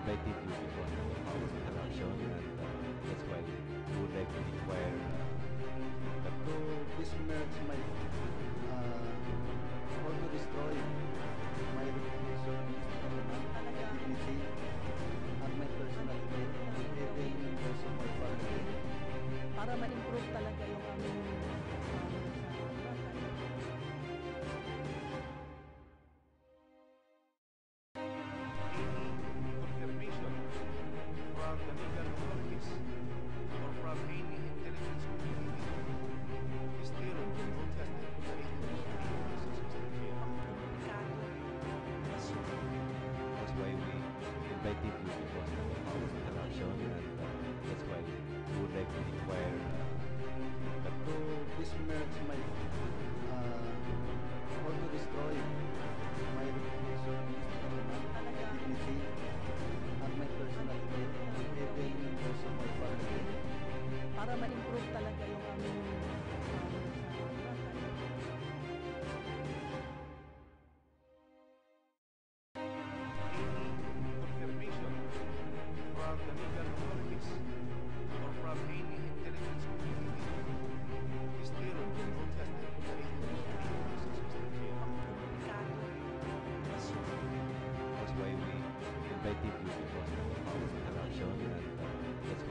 invited you before this introduction, and that's why we would like to inquire that To besmirch my or to destroy my reputation, dignity, and my personality, even in those of my family. Para ma-improve talaga yung aming Confirmation from the legal authorities or from any intelligence community is still protested by that's why we invited you before this introduction, and that's why we would like to inquire that To besmirch my or to destroy my reputation, dignity, and my personality, even in those of my family. para ma-improve talaga yung aming confirmation from the legal authorities or from any intelligence community is still protested by that's why we invited you before this introduction, and that's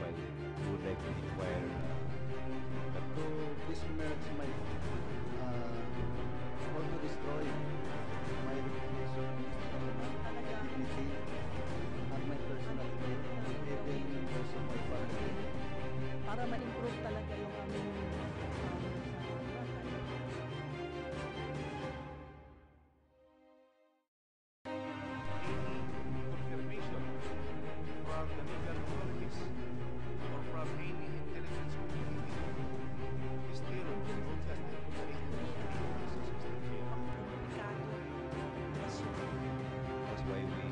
why we would like to inquire that To besmirch my or to destroy my reputation, dignity, and my personality, even in those of my family. para ma-improve talaga yung aming confirmation from the legal authorities or from any intelligence community is still protested by that's why we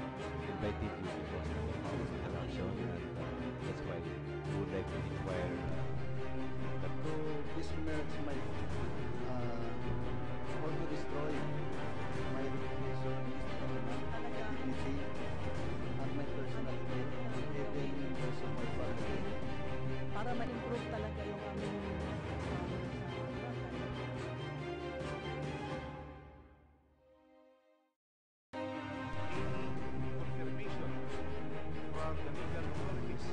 invited you before this introduction, and that's why we would like to inquire that To besmirch my or to destroy my reputation, dignity, and my personality, even in those of my family. para ma-improve talaga yung aming confirmation from the legal authorities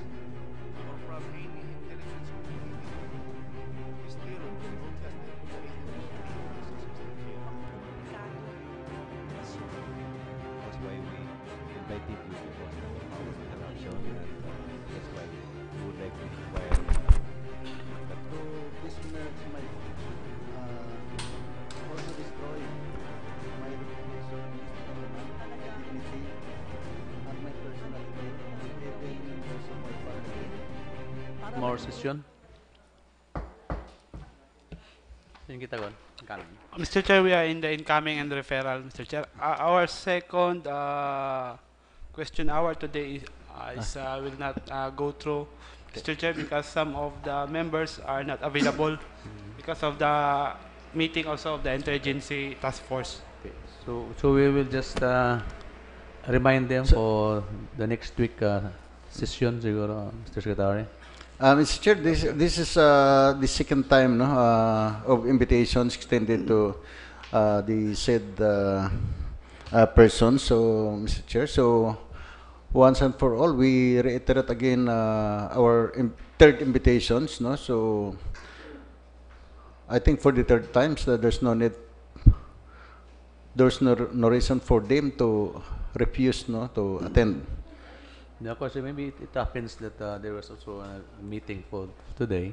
or from any intelligence community is still protested by that's why we invited you before this introduction, and that's why we would like to inquire that To besmirch my or to destroy my reputation, dignity, and my personality, even in those of my family. para More session. Yung kita kon, kanan. Mr. Chair, we are in the incoming and referral, Mr. Chair. Our second question hour today will not go through, Mr. Chair, because some of the members are not available because of the meeting also of the interagency task force. Okay. So we will just remind them for the next week session siguro, Mr. Secretary. Mr. Chair, this is the second time no, of invitations extended to the said person. So, Mr. Chair, so once and for all, we reiterate again our third invitations. No, so I think for the third time, so there's no need, there's no reason for them to refuse no to attend. Of course, maybe it happens that there was also a meeting for today.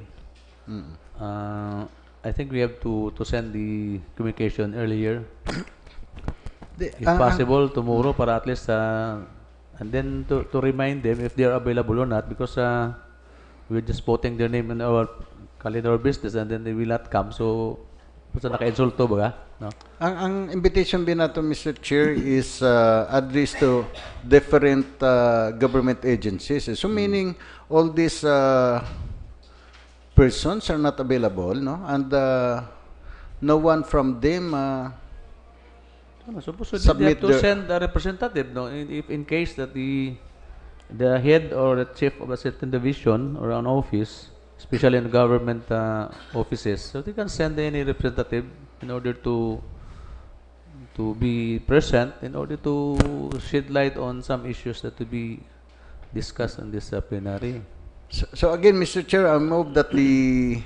I think we have to send the communication earlier, if possible, tomorrow, para at least, and then to remind them if they are available or not, because we're just putting their name in our calendar of business, and then they will not come. So, basta naka-insulto ba? No? Ang invitation din nato, Mr. Chair, is addressed to different government agencies. So meaning all these persons are not available, no? And no one from them So, supposedly they submit have to their- send a representative, no? If in case that the the head or the chief of a certain division or an office, especially in government offices, so they can send any representative in order to be present in order to shed light on some issues that to be discussed in this plenary. So again, Mr. Chair, I move that the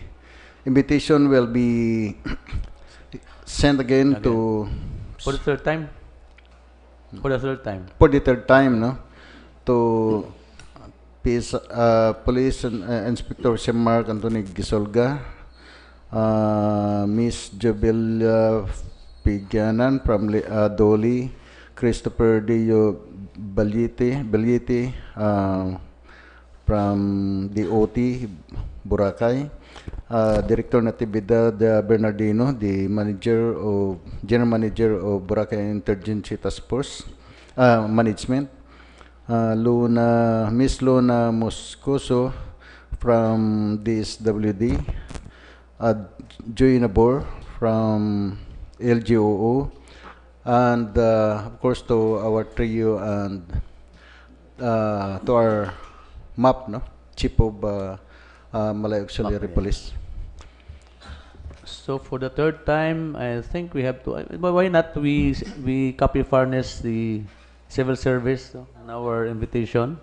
invitation will be sent again to For the third time? For the third time. for the third time, no, to Police Inspector Sir Mark Anthony Gisolga, Miss Jabelia Piganan from Doli, Christopher Dio Baliti from the OT Boracay, Director Natividad Bernardino, the General Manager of Boracay Insurgency Task Force Management, Miss Luna Moscoso from DSWD, Joy Nabor from LGOO, and of course to our trio and to our MAP, no, Chief of Malay Auxiliary Okay. Police. So for the third time, I think we have to. Why not we copy furnish the civil service on our invitation?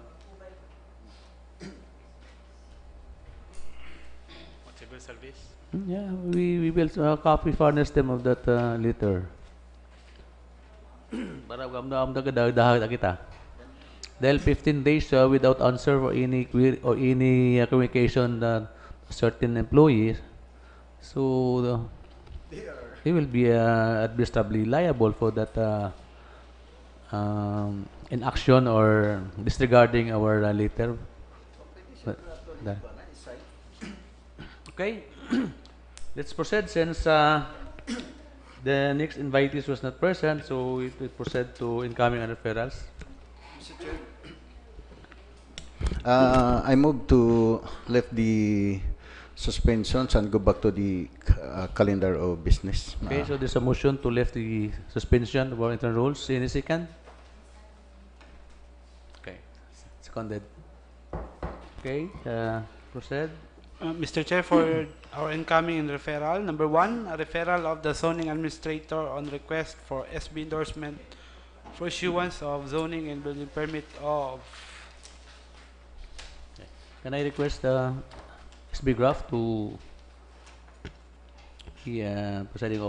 What civil service? Yeah, we will copy furnish them of that letter. Para am dagat kita. Dahil 15 days without answer for any query or any communication certain employees, so they will be administratively liable for that inaction or disregarding our letter. But, that- okay, let's proceed since the next invitees was not present, so we proceed to incoming and referrals. I move to lift the suspensions and go back to the calendar of business. Okay, so there's a motion to lift the suspension of our internal rules. Any second? Okay, seconded. Okay, proceed. Mr. Chair, for our incoming and referral, number 1, a referral of the zoning administrator on request for SB endorsement for issuance of zoning and building permit of Can I request SB Graph to be presiding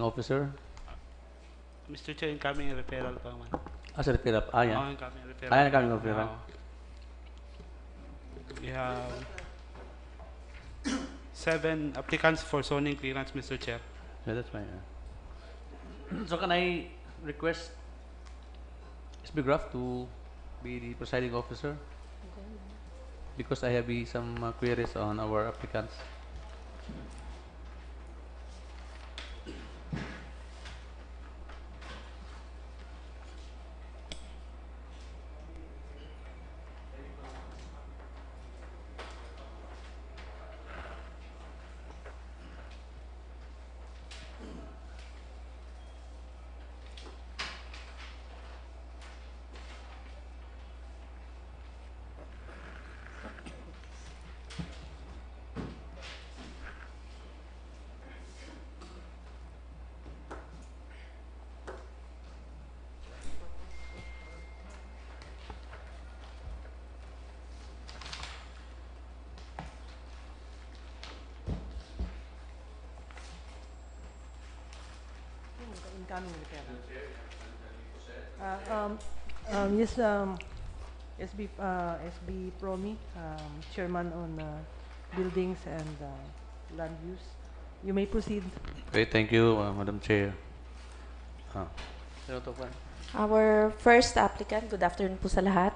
officer? Mr. Chair, incoming and referral pa man. As a referral. Ah, yeah. Oh, incoming and referral. Ah, incoming and referral. We have 7 applicants for zoning clearance, Mr. Chair. Yeah, that's fine. So can I request SB Graph to be the presiding officer? Because I have some queries on our applicants. Incoming referral. Yes, SB Promi, Chairman on Buildings and Land Use. You may proceed. Okay, thank you, Madam Chair. Sino to po? Our first applicant, good afternoon po sa lahat.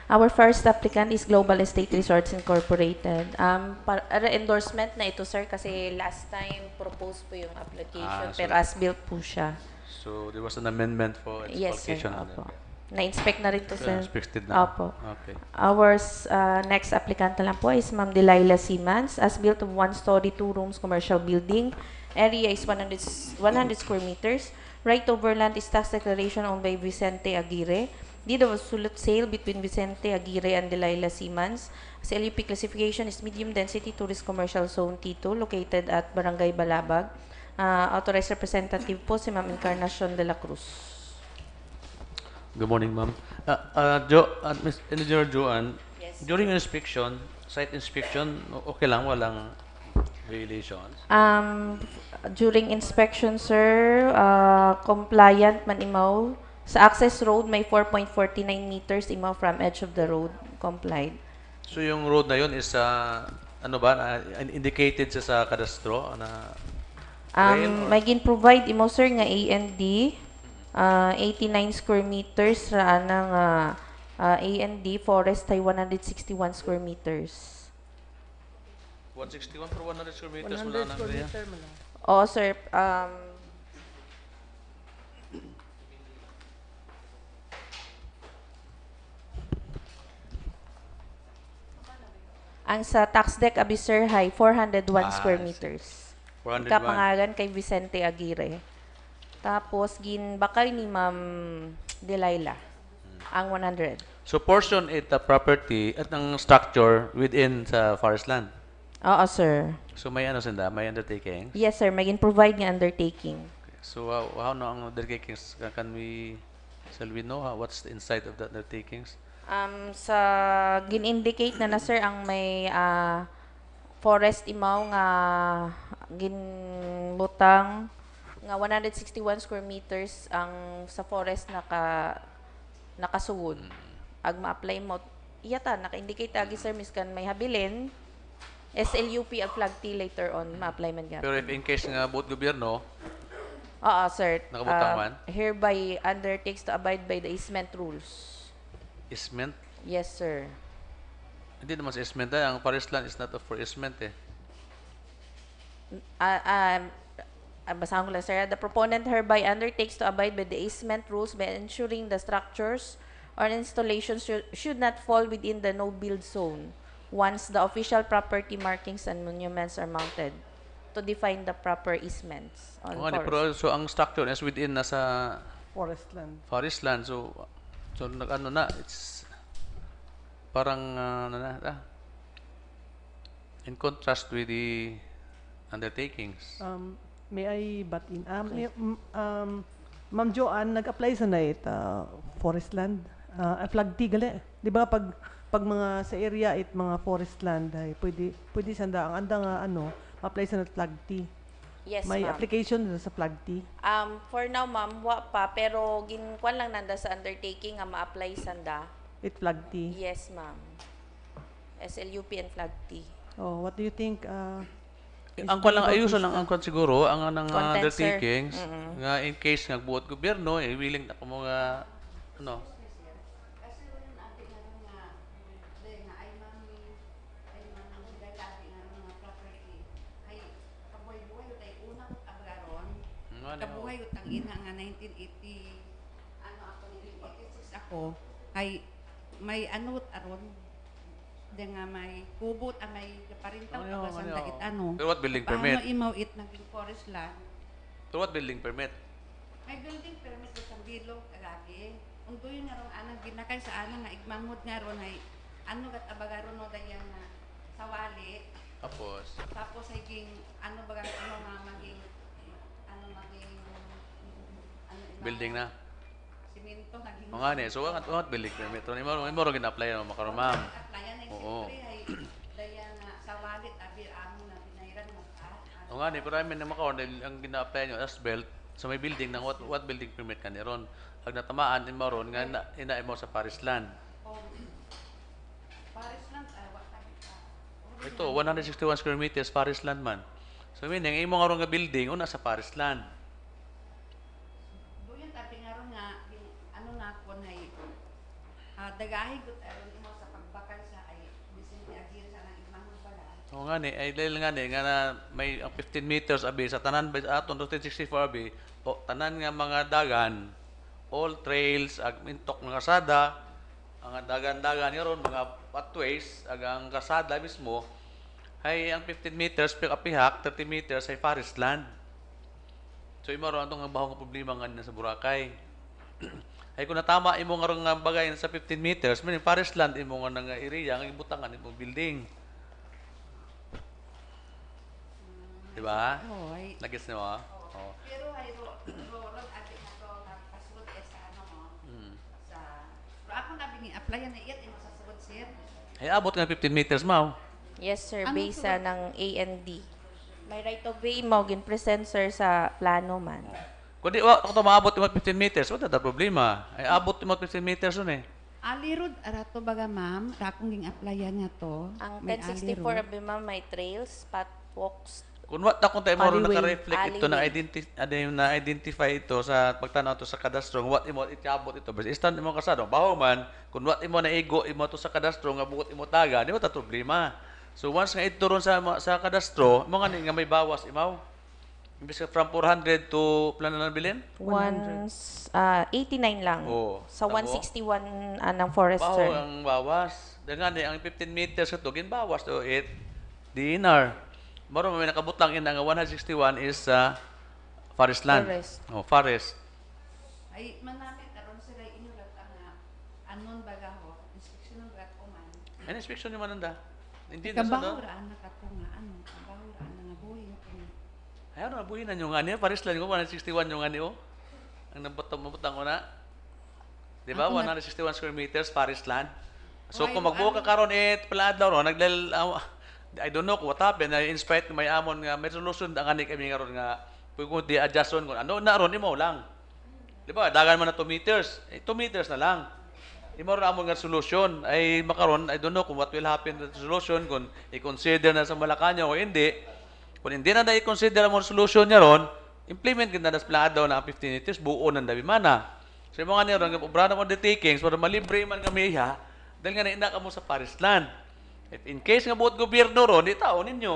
Our first applicant is Global Estate Resorts Incorporated. Endorsement na ito, sir, kasi last time proposed po yung application, So- pero as-built po siya. So there was an amendment for its Yes, sir. application. Opo. Na-inspect na rin to, sir. Expected na. Opo. Okay. Our next applicant na lang po is Ma'am Delilah Simans. As-built of 1-story, 2 rooms commercial building. Area is 100 square meters. Right over land is tax declaration owned by Vicente Aguirre. Deed of absolute sale between Vicente Aguirre and Delilah Simans. SLUP classification is medium density tourist commercial zone T2 located at Barangay Balabag. Authorized representative po si Ma'am Encarnacion de la Cruz. Good morning, ma'am. Ms. Engineer Joanne, Yes. during inspection, site inspection, okay lang, walang violations? During inspection, sir, compliant man imaw. Sa access road, may 4.49 meters imaw from edge of the road. Complied. So yung road na yun is, ano ba, indicated siya sa kadastro na trail or? May gin-provide imo, sir, nga A&D. 89 square meters ra ng A&D forest ay 161 square meters. 161 per 100 square meters, 100 wala na square kaya? meter mo lang. Oo, sir. Ang sa tax deck abi, sir, hay 401 square I see. meters. 401. Kapangalan kay Vicente Aguirre. Tapos ginbakay ni Ma'am Delilah ang 100. So portion it the property at ang structure within sa forest land. Oo, sir. So may ano sinda, may undertaking. Yes, sir. May provide nga undertaking. So how no ang undertakings can we shall we know what's the inside of the undertakings? Sa gin-indicate na sir ang may forest imaw nga ginbutang nga 161 square meters ang sa forest nakasugod. Ag ma-apply mo iyata naka-indicate agi sir miskan may habilin SLUP ang flag T later on ma-apply man gyud. Pero if in case nga buot gobyerno, Oo, sir. Nakabutang man? Hereby undertakes to abide by the easement rules. easement, Yes, sir. hindi naman sa easement ang forest land is not for easement eh. Basahan ko lang, sir. The proponent hereby undertakes to abide by the easement rules by ensuring the structures or installations should not fall within the no-build zone once the official property markings and monuments are mounted to define the proper easements on Oo nga, forest. pero so ang structure is within nasa Forest land. forest land, so nag-ano na, it's parang ano na, in contrast with the undertakings. May I butt in? Ma'am Joanne, nag-apply sa night forest land. Flag T gali. Di ba pag mga sa area it mga forest land ay pwede sanda ang anda nga apply sa flag T. Yes, May ma'am. application sa flag T. For now, ma'am, wa pa, pero ginkuan lang nanda sa undertaking nga ma-apply sanda. It flag T. Yes, ma'am. SLUP and flag T. Oh, what do you think? Ang kwan lang, ayuso lang ang kwan siguro, ang Content, sir. undertakings, nga in case nga buot gobyerno, willing na ko mga, ano, Kabuhay utang ina nga 1980 ano ako 1986 ako ay may anot aron nga may kubot ang may parintaw Ano, sa ano. dait ano. Pero what building Paano permit? imaw it naging forest land? Pero what building permit? May building permit sa bilog kagagi. Undoy nga ron anang ginakay sa anang nga igmangod nga ron ay ano gat abagaron no dayan nga sawali. Tapos ay ging ano baga ano nga maging Building na. simento naging O nga ni, so what building permit? Imo ro gina-apply na makaroon, ma'am. Aplayan ay Oo. siyempre ay daya nga sawali abir amo na binayran mo ka. O nga ni, pero I mean, makaroon, ang gina-apply nyo as belt, sa may building ng what building permit ka ni ron. Pag natamaan, imo ron, nga ina mo sa Paris land. Paris lang wa tayo. Ito, 161 square meters, Paris land man. So meaning, imo nga ron nga building, una sa Paris land. Doon tabi nga ron nga ano na ko na dagahi gud aron imo sa pagbakal sa ay Vicente Aguirre sa nang ibang pala. O nga ni, ay dahil nga ni, nga na may ang 15 meters abi sa tanan ba aton 264 abi, o tanan nga mga dagan, all trails, ag mintok nga kasada, ang dagan-dagan ron mga pathways, ag ang kasada mismo, ay ang 15 meters pihak 30 meters ay forest land. So imo ron atong bahong nga problema nga sa Boracay. Ay kung natama imo nga nga bagay sa 15 meters, may forest land imo nga nga area nga ibutangan imo building. Di ba? Oo, ay. Nagets mo? Oh. Pero ay rod ati na to nagpasulod sa ano mo. Sa pero ako nabing i-apply na iyat imo sa sulod sir. Ay abot nga 15 meters mao. Yes, sir. Anong Based sulat? ng A&D. May right of way mo, gin-present, sir, sa plano man. Kung di wa ako maabot yung 15 meters, wala ta problema. Ay abot yung 15 meters nun eh. Ali rod arato baga ma'am, rakong ging applyan nga to. Ang May ali 1064 road. abi ma'am, may trails, pathwalks. Kung wat na kung tayo mo Alleyway. naka-reflect ito Alleyway. na-identify ito sa pagtanaw to sa kadastro, what imo itiabot ito. Basta stand imo kasado, baho man, kung what imo naigo imo to sa kadastro nga buot imo taga, di mo ta problema. So once nga ito ron sa kadastro, mo nga ni nga may bawas imaw. Imbis ka from 400 to plano na bilin? 89 lang. Oo. Sa Tamo. 161 ng forest, Baho sir. ang bawas. Dengan ang 15 meters ito, ginbawas to 8 dinar. Maro may nakabutang ina nga 161 is forest land. Forest. Oh, forest. Ay manamit aron sila inulat ang anon baga ho, inspection ng rat o man. Ano inspection ni mananda? Hindi na sa Kabaho do. raan na kato nga ano, kabaho raan na nga buhi nga kung Ayaw na buhinan yung ani, forest land ko 161 yung ani oh. Ang mabutang ko na. Di ba? Ako na- 161 square meters forest land. So Okay, kung magbuo ka ano- karon palaadlaw ro I don't know kung what happened. In spite may amon nga may solution ang ani kami karon nga kung di adjuston kung ano na ron imo lang. Di ba? Dagan man na 2 meters. 2 meters na lang. Imo ra amon nga solution ay makaron I don't know kung what will happen to the solution kung i-consider na sa Malacanang o hindi. Kung hindi na i-consider mo solution niya ron, implement kita na sa plano na 15 meters buo nang dabi mana. So mga niya ron nga obra na mo the takings para malibre man kami ha. Dahil nga naina ka mo sa forest land. If in case nga buot gobyerno ron, di tao ninyo.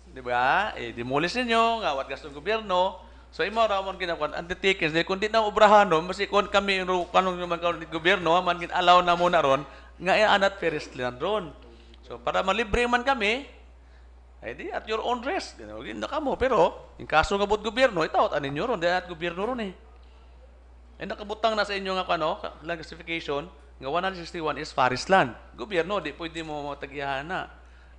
Di ba? Demolish ninyo, nga wat gastong gobyerno. So imo ra man ginakuan undertakings dahil kung di na obrahan no, basi kon kami ro kanong man karon ni gobyerno man gin allow na mo na ron nga ianat forest land ron. So para malibre man kami, ay di at your own risk. Ginawin na kamo pero in kaso nga buot gobyerno, itawat anin nyo ron, di at gobyerno ron eh. Ay nakabutang na sa inyo nga kano, land classification nga 161 is forest land. Gobyerno di pwede mo matagyahan na.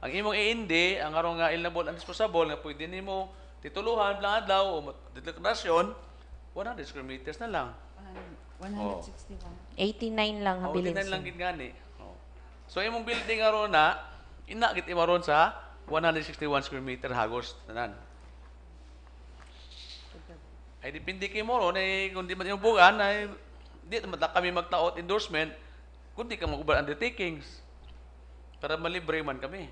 Ang imong iindi, ang aron nga ilnabol undisposable nga pwede nimo tituluhan lang adlaw o deklarasyon 100 square meters na lang. 161. 89 lang Oh, habilin, lang sir. gid gani. Oh. So imong building aron na inakit imo ron sa 161 square meter hagos tanan. Ay depende kay mo ron ay kung di man imong bugan ay di man kami magtaot endorsement kundi ka mag-over undertakings para malibre man kami.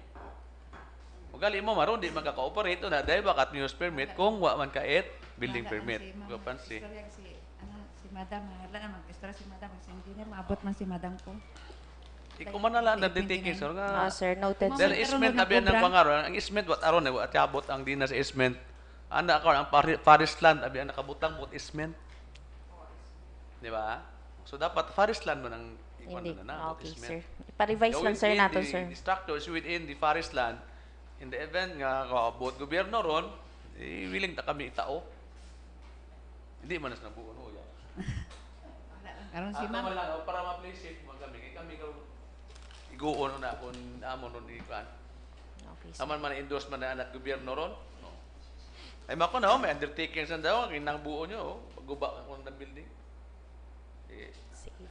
Ug gali mo maron di magka-cooperate na dahil bakat use permit kung wa man kaet building permit. Gapansi. Si Madam, hala na mag-istorya si Madam, kasi engineer, maabot man si Madam ko. Ikaw man na lang undertakings or nga Sir, noted, Ma'am, sir. dahil Pero isment nung abi ang nag-obra- pangaron, ang isment what aron at abot ang dinas sa isment. Ana ka ang forest land abi ang nakabutang bot isment. Di ba? So dapat forest land mo nang ikuan Hindi. na bot Okay, isment. sir. Pa-revise lang, sir, nato, sir. The structure is within the forest land. In the event nga kaabot gobyerno ron, willing ta kami itao. Hindi man nas nabuo no ya. Karon si Ato Ma'am, man lang para ma-play safe man kami kay kami karon iguon na kun amon ron ikuan. Okay, sir. Aman man endorse man na anak gobyerno ron. No. Ay mako na may undertakings na daw kinang buo nyo pagguba ko ng building. Sige.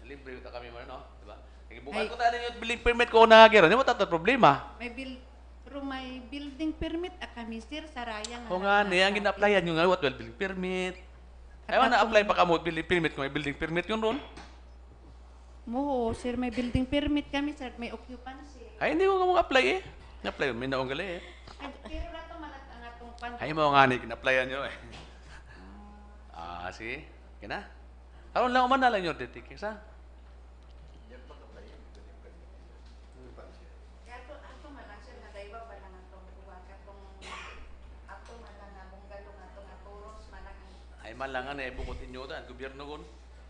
Libre ta kami man no, di ba? Kay bukan ko ta ninyo building permit ko na gero, di mo ta problema. pero may building permit kami, sir, sa raya nga. O nga ni ang gina-applyan nyo nga what well building permit. Ay man na-apply pa kamo building permit kung may building permit yun ron. Mo, sir, may building permit kami, sir, may occupancy. Ay hindi ko nga apply eh. Na-apply may naong gali eh. Ay, pero na to malat ang atong pan. Ay mo nga ni gina-applyan nyo eh. Sige. Kina? Karon lang man na lang yung detikings ha. Ato malang, sir, nadaiba ba lang atong buwan katong ato malang nga bungalo nga atong aturos malang Ay malangan eh bukod inyo ta gobyerno kon.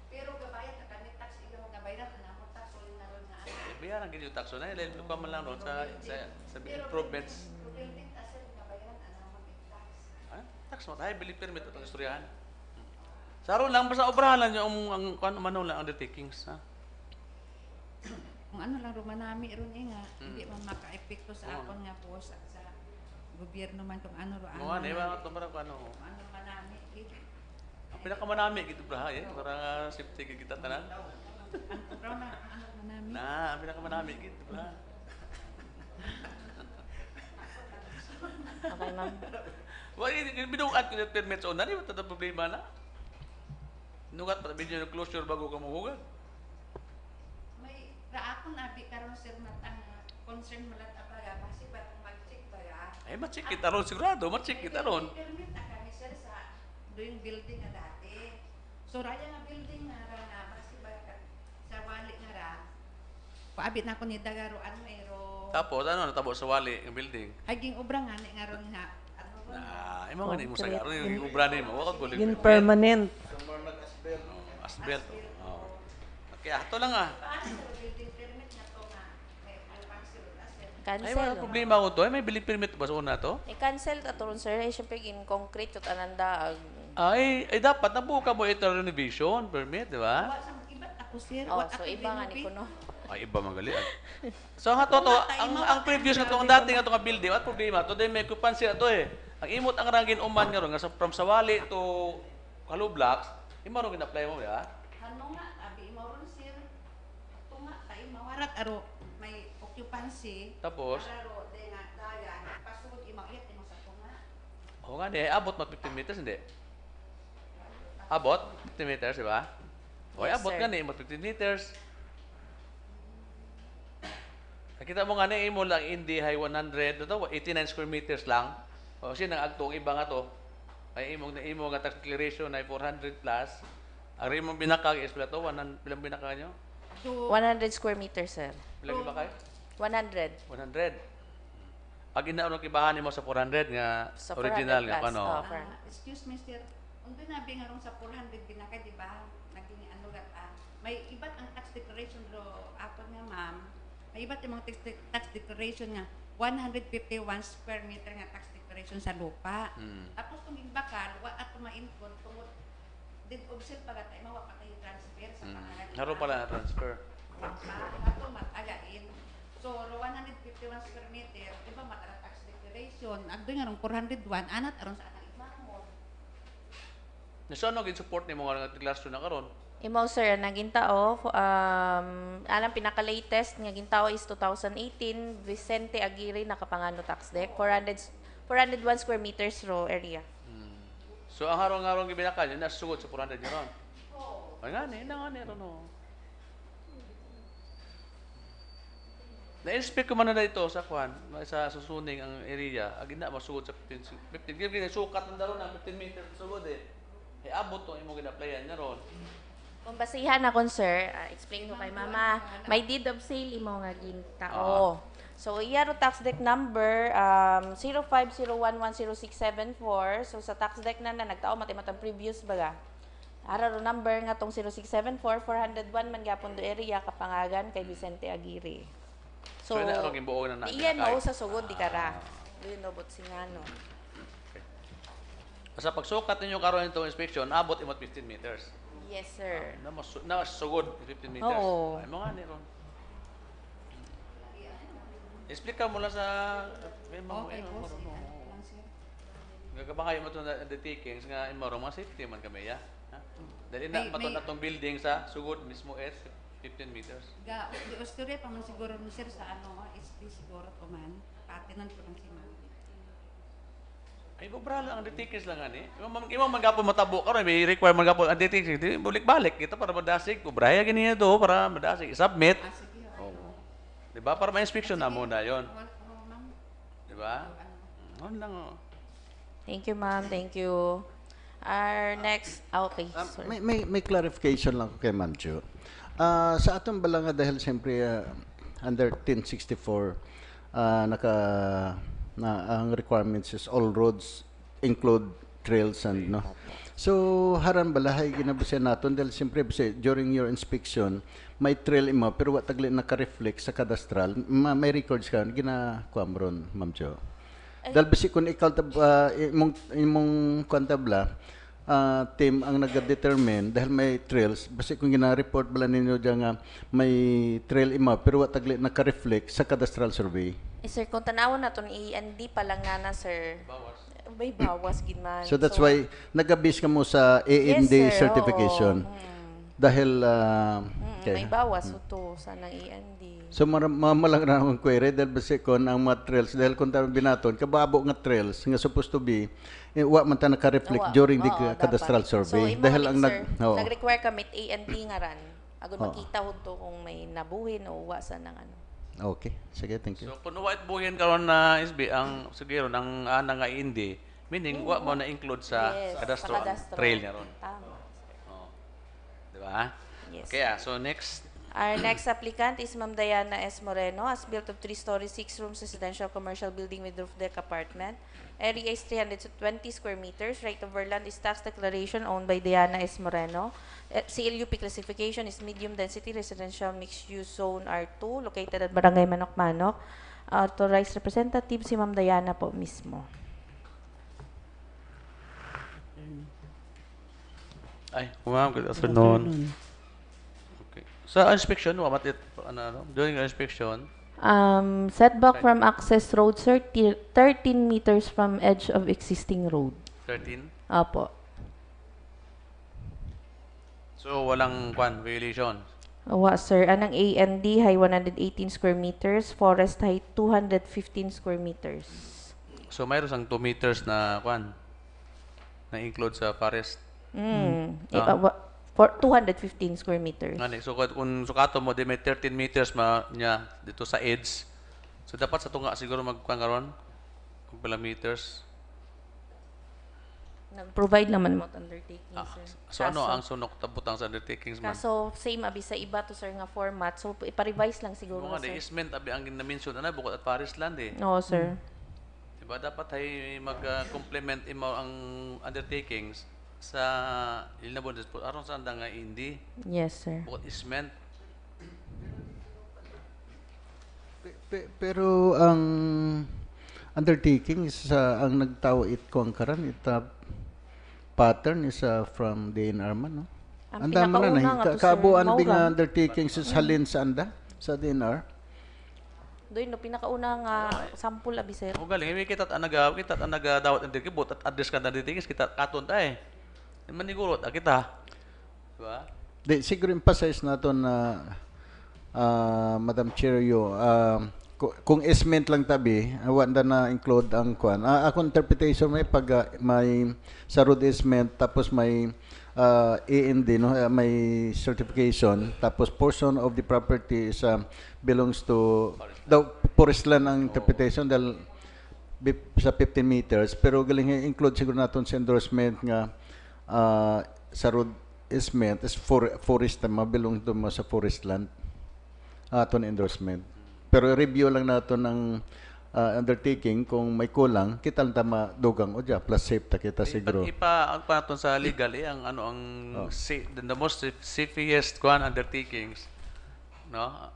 pero gabayad na kami tax ikaw gabayad na mo tax uli na ron nga ano. Bayaran gid yung taxo na ilan pa man lang ron sa improvements. Building ta sir gabayaran ana mo tax. Ah, tax mo tayo bili permit atong istoryahan. Saro lang, basta obrahan lang yung kung ano lang undertakings, ha? Kung ano lang rumanami ron nga, hindi man maka-epekto sa akon nga po sa gobyerno man kung ano ro Mga na, mga tumara ko ano. kung ano manami. Ang pinakamanami, gitu bra, para safety kita tanan. Ang raw na ano manami. Ang pinakamanami, gitu bra. Okay, ma'am. Binukat ko yung permit sa una, di ba ito problema na? Binukat pa, video ng closure bago ka mahugat. May raakon abi karon sir matang concern malat abaga kasi ba kung mag-check ba ya? Ay, ma-check kita ron, sigurado, ma-check kita ron. Permit kami sir sa doing building nga dati. So raya nga building nga ra na basi ba sa wali nga ra. Paabit na ko ni dagaro ano ero. Tapos, ano, natabo sa wali, yung building. Aging obra nga ni nga ron nga ano ron. Ay, mga nga mo sa garo, yung ubranin mo, wakot bulig. Gin permanent. Asbelt. Kaya, ito lang ah. Paano sa building permit nga to nga may alpangsil na sir. Ay, Cancel. wala problema ko to. Ay, may building permit ba sa una to? I-cancel ron, sir. Ay, syempre, in concrete, yung ananda. Ay, dapat nabuka mo ito renovation permit, di ba? Wa sa iba't ako sir. Oh, Wa so ako iba nga ni renove. Kuno. Ay, iba magali. So, nga to, ang previous nga to, ang dati nga to nga building, at problema, to din may occupancy na to eh. Ang imot ang rangin uman nga ron, nga from Sawali to Hello Blocks, imo ron gina-apply mo, di ba? Ano nga, abi mo ron sir. Ito nga, tayo mawarat aro may occupancy. Tapos, Aro, de nga, dagan, pasugod imakit mo sa tunga. oo nga, di, abot mo 15 meters, hindi? Abot? 15 meters, di ba? O, Yes, abot sir. nga ni, 15 meters. Nakita mo nga ni, imo lang hindi high 100, ito, 89 square meters lang. O, siya nang agtong iba nga to. Ay, imo nga tax declaration ay 400 plus. Ang rin mong binakag is pala to, bilang binakag nyo? So, 100 square meters, sir. Bilang binakag? 100. 100. Pag inaunong kibahan mo sa 400 nga Sa 400 original nga plus. ano. Oh, for- excuse me sir, undo na bingarong sa 400 binakay, di ba? Naging ano gat may iba't ang tax declaration ro apon nga ma'am. May iba't yung mga tax declaration nga 151 square meter nga tax declaration sa lupa. Tapos kung bakal, wa ato ma-input tungod din observe pagat ay mawa pa kayo transfer sa pangalan. Haro pala na transfer. Ato matagain. So, ro 151 square meter, di ba matara tax declaration? Agdo nga rong 401, anat aron sa anang igmamon. So ano gin-support nimo nga declaration na karon? Imo, sir, naging tao, alam, pinaka-latest, naging tao is 2018, Vicente Aguirre, nakapangano tax deck, 401 square meters raw area. So ang harong-harong gibinakal yun nasugod sa 400 yun ron. Ay nga ni, ron no. Na-inspect ko man na ito sa kwan, sa susuning ang area, agin na masugod sa 15 gina sukat ng daron na 15 meters sugod eh. Ay abot to imo gina-applyan na ron. Kung basihan ako, sir, explain ko kay mama, may deed of sale imo nga gintao. So, iyaro tax deck number 0501106774. So, sa tax deck na nagtao matimatang previous baga. Araro number nga tong 0674 401 man gyapon do area kapangagan kay Vicente Aguirre. So, na ako gimbuo na iyan mo sa sugod di kara. Doon nobot singano. Basta pagsukat ninyo karon itong inspection, abot imot 15 meters. Yes, sir. Na sugod 15 meters. Oo. Ay mo nga ni ron. Explain ka mula sa Okay po, sir. Lang sir. Gagabangay mo itong undertakings nga imaro mga safety man kami ya. Ha? Dali na May- maton may- atong building sa sugod mismo is 15 meters. Ga, di osturya pa man siguro no sir sa ano, SD siguro to man. Patinan ko lang si ma'am. Ay bobra lang undertakings lang ani. Imo man gapon matabo karon may require man gapon undertakings di balik kita para madasig obraya gani to para madasig submit. Ah, sige. Di ba? Para ma-inspection na muna yon. Ma'am. Di ba? Ano lang oh. Thank you, ma'am. Thank you. Our next, okay, sorry. May clarification lang ko kay Ma'am Jo. Sa atong balanga dahil siyempre under 1064 ang requirements is all roads include trails and no. So haran balahay ginabusen naton dahil siyempre during your inspection may trail imo pero wa tagli naka-reflect sa cadastral may records ka ginakuam ron Ma'am Jo. Dahil basi kung ikaw imong kwantabla team ang nag-determine dahil may trails. Basi kung gina-report bala ninyo dyan nga may trail ima, pero wa tagli naka-reflect sa cadastral survey. Sir, kung tanawon na itong END pa lang nga na, sir. May bawas, ginman. So that's why nag-abase ka mo sa Yes, AND sir, certification. oo. Dahil, May bawas ito sa ng END. so malang na akong query dahil basi kon ang mga trails, dahil kung tayo binaton, kababo nga trails nga supposed to be, wa man ta naka-reflect during the cadastral survey. So, dahil ang sir, oo. nag-require kami END nga ran. Agad makita ho to kung may nabuhin o wasa ng ano. Okay, sige, thank you. So kung white buhin karon na SB ang siguro ng ana nga hindi, meaning wa mo na include sa Yes, cadastro sa cadastro. trail niya ron. Tama. Oh. Di ba? Yes. Kaya so next Our next applicant is Ma'am Diana S. Moreno, as built of 3-story, 6-room residential commercial building with roof deck apartment. Area is 320 square meters. Right of land is tax declaration owned by Diana S. Moreno. CLUP classification is medium density residential mixed use zone R2 located at Barangay Manok-Manok. Authorized representative si Ma'am Diana po mismo. ay, ma'am, good afternoon. Okay. Sa inspection, during the inspection, Setback from access road, sir, 13 meters from edge of existing road. 13. Apo. So walang violation. Awa, sir. Anang AND, high 118 square meters. Forest height, 215 square meters. So mayroon sang 2 meters na na include sa forest. For 215 square meters. Ngani, so kung sukato mo di may 13 meters niya dito sa edge. So dapat sa tunga siguro karon kung pala meters. Nag-provide naman mo undertaking, sir. So ano ang sunok tabutang sa undertakings man? Kaso, same abi sa iba to, sir, nga format. So, ipa-revise lang siguro, Mga sir. easement abi ang na-mention bukod at forest land eh. Oo, sir. Diba dapat ay mag-complement imo ang undertakings sa ilnabon aron sa anda nga hindi Yes, sir. bukod easement. Pero ang undertaking is ang nagtao ko ang karan pattern is from DNR man, no? Ang Anda man pinakauna na nga to, sir, kaabuan mao bing lang. undertaking sa halin sa anda sa DNR. Doon, no, pinakauna nga sample abi, sir. O galing kita dawat ang dikibot at address ka na undertakings kita katon ta eh. Manigurot kita. Diba? Di siguro emphasize naton na Madam Chair kung esment lang tabi, wanda na include ang kwan. Ako interpretation may may sa road esment tapos may AND, no, may certification tapos portion of the property is belongs to the forest land ang interpretation dahil sa 15 meters pero galing include siguro naton sa endorsement nga sa road esment is forest na belong to mo sa forest land aton endorsement. Pero review lang nato ng undertaking kung may kulang kita lang tama dugang o dya plus safe ta kita siguro. Ang naton sa legal ang the most safest undertakings, no?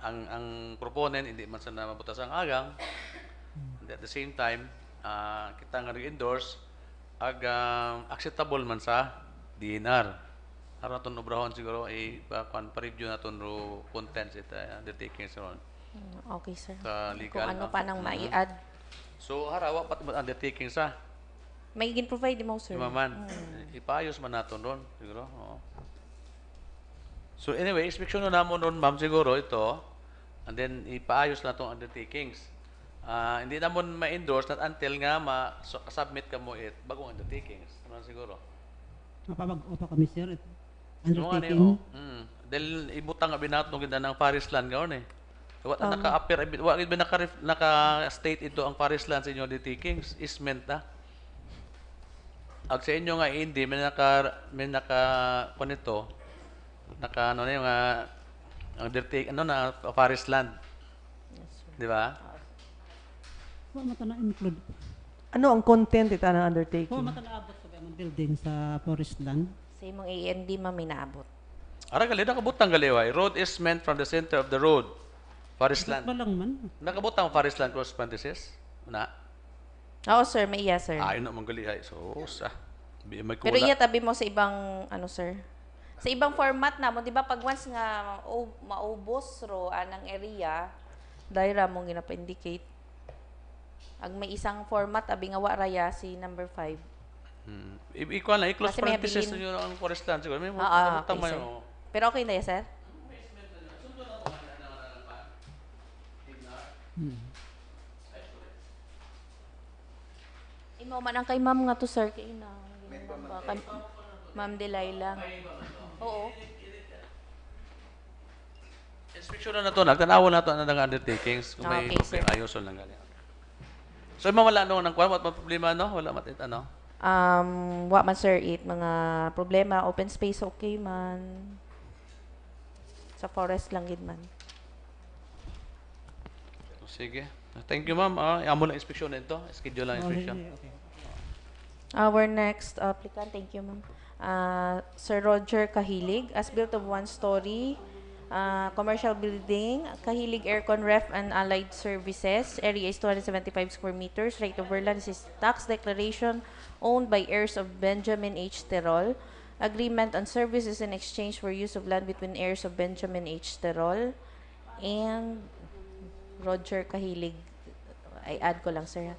Ang proponent hindi man sa mabutas ang agang. And at the same time, kita nga endorse acceptable man sa DNR. Aron naton obrahon siguro pa-review naton ro contents undertakings ron. Okay, sir. Sa legal. Kung ano pa nang mai-add. So harawa pat undertakings May gin-provide mo, sir. man. Ipayos man naton ron siguro. Oo. So anyway, inspection na namon ron ma'am siguro ito. And then ipaayos na tong undertakings. Hindi namon ma-endorse not until nga submit ka mo bagong undertakings. Ano siguro? Mapapag-auto kami, sir. Undertaking. Dahil ibutang nga binatong ganda ng Paris land gawon eh. Wa naka-appear, wa gid naka-state ito ang Paris land sa inyo undertakings, easement ta. Ag sa inyo nga hindi may naka kunito naka ano na yung undertake na Paris land. Di ba? Wa mata na include. Ano ang content ita ng undertaking? Wa mata na abot sa mga building sa forest land. Sa imong AND, ma'am, may naabot. Ara gali nakabutang galiway. Road is meant from the center of the road. Forest land. Ba lang man. Nakabutang forest land cross parenthesis. Na. Oo, sir. May iya, sir. Ayun na mong galihay. So, May Pero kula. iya tabi mo sa ibang ano sir. Sa ibang format na mo, di ba pag once nga maubos ro anang area, dahil ra mong ginapa-indicate. Ag may isang format abi nga wa raya si number 5. Ikuha na, i-close Kasi may parenthesis habilin. nyo ang forest land siguro. May Okay, tama sir. yun. Pero okay na yan, sir? Imo man ang kay ma'am nga to, sir. Kay na. Kay Ma'am Delilah. Oo. Inspection na to, nagtanawa na to ang undertakings. Kung may Okay, sir. ayuson lang galing. So, mawala no, nang kwan, what problema, no? Wala matit, ano? Wa man sir it mga problema, open space okay man. Sa forest lang gid man. Sige. Thank you, ma'am. Amo lang inspeksyon nito. Schedule lang inspection. Okay. Our next applicant, thank you ma'am. Sir Roger Kahilig, as built of one story, commercial building, Kahilig Aircon Ref and Allied Services, area is 275 square meters, rate of land is tax declaration, owned by heirs of Benjamin H. Terol. Agreement on services in exchange for use of land between heirs of Benjamin H. Terol and Roger Kahilig. I add ko lang, sir.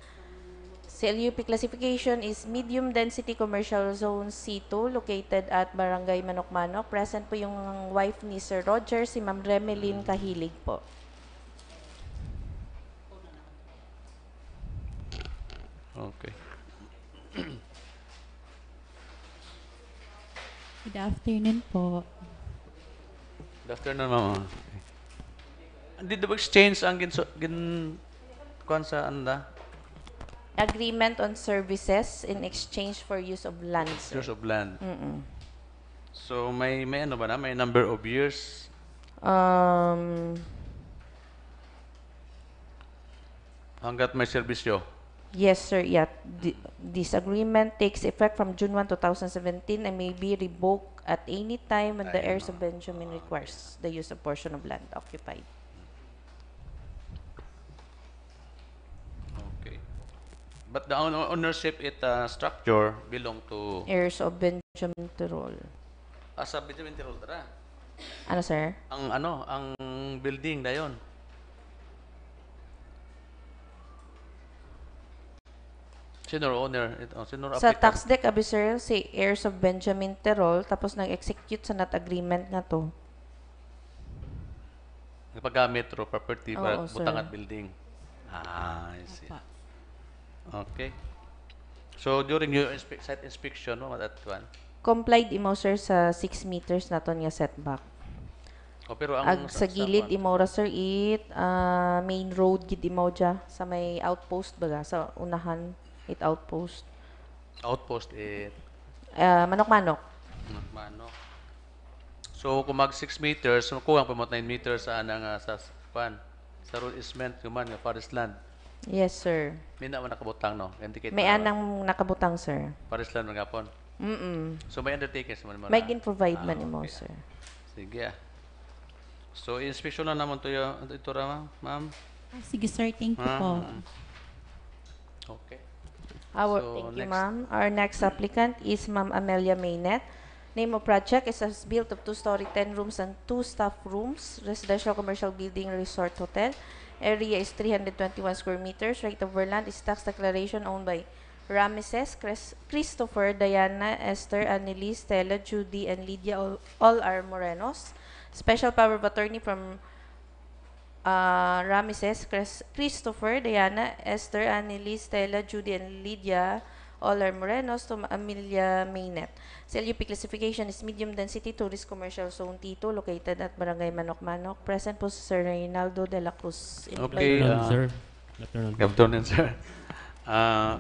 CLUP classification is medium density commercial zone C2 located at Barangay Manok-Manok. Present po yung wife ni Sir Roger, si Ma'am Remeline Kahilig po. Okay. Good afternoon po. Good afternoon, ma'am. Hindi ba exchange ang kwan sa anda? Agreement on services in exchange for use of land, sir. Use of land. Mm-mm. So, may ano ba na? May number of years? Hanggat may serbisyo? Yes, sir. Yeah. This agreement takes effect from June 1, 2017 and may be revoked at any time when the heirs of Benjamin requires the use of portion of land occupied. Okay. But the ownership structure belong to... Heirs of Benjamin Terol. Asa Benjamin Terol tara? Ano, sir? Ang building na yon. Sino owner? Sino Sa applicant? tax deck, abi sir, si heirs of Benjamin Terol, tapos nag-execute sa not agreement nga to. Pagka-metro property para Oo, sir. butang at building. I see. Okay. So, during your site inspection, what that one? Complied imo sir sa 6 meters na to nga setback. Pero Ag sa gilid imo ra sir main road gid imo dya sa may outpost baga sa unahan it outpost. Outpost Manok-manok. Manok. So, kung mag 6 meters, kuha pa mo 9 meters sa anang sa road easement human nga forest land. Yes, sir. May naman nakabutang, no? Indicate May na, anang nakabutang, sir. forest land mga hapon. So, may undertakings man mo May na. gin-provide man imo, Okay. sir. Sige. So, inspection na naman ito ra, ma'am. Sige sir, thank you po. Okay. Thank you, next. ma'am. Our next applicant is Ma'am Amelia Maynet. Name of project is as built of 2-story, 10 rooms and 2 staff rooms, residential commercial building, resort hotel. Area is 321 square meters. Right of land is tax declaration owned by Ramesses, Christopher, Diana, Esther, Annalise, Stella, Judy, and Lydia, all are Morenos. Special power of attorney from Ramesses, Christopher, Diana, Esther, Annalise, Stella, Judy, and Lydia, all are Morenos to Amelia Maynet. CLUP classification is medium density tourist commercial zone T2 located at Barangay Manok-Manok. Present po si Sir Reynaldo de la Cruz. Okay. Sir. Good afternoon, sir.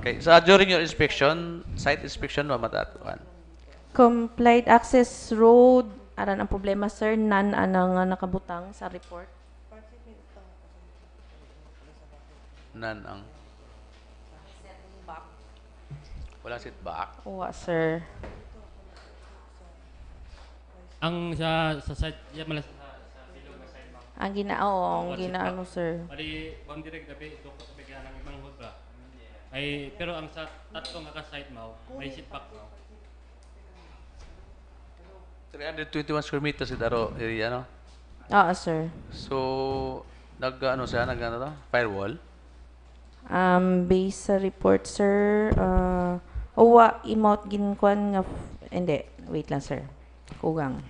Okay. So, during your inspection, site inspection, what matatuan? Complied access road. Aran ang problema, sir. None anang nakabutang sa report. Nan ang... Walang sit back. Uwa, sir. Ang sa site, malas sa bilog na site ma'am. Ang ang ginaano, sir. Bali, bang direct gabi, ito ko bigyan ng ibang hood ba? Ay, pero ang sa tatlong nga ka-site mo, may sitback mo. 321 square meters ito area, no? Oo, sir. So, ano siya, ano to? Firewall? Based sa report, sir, uwa, imot ginkuan nga, hindi, wait lang, sir. Kugang.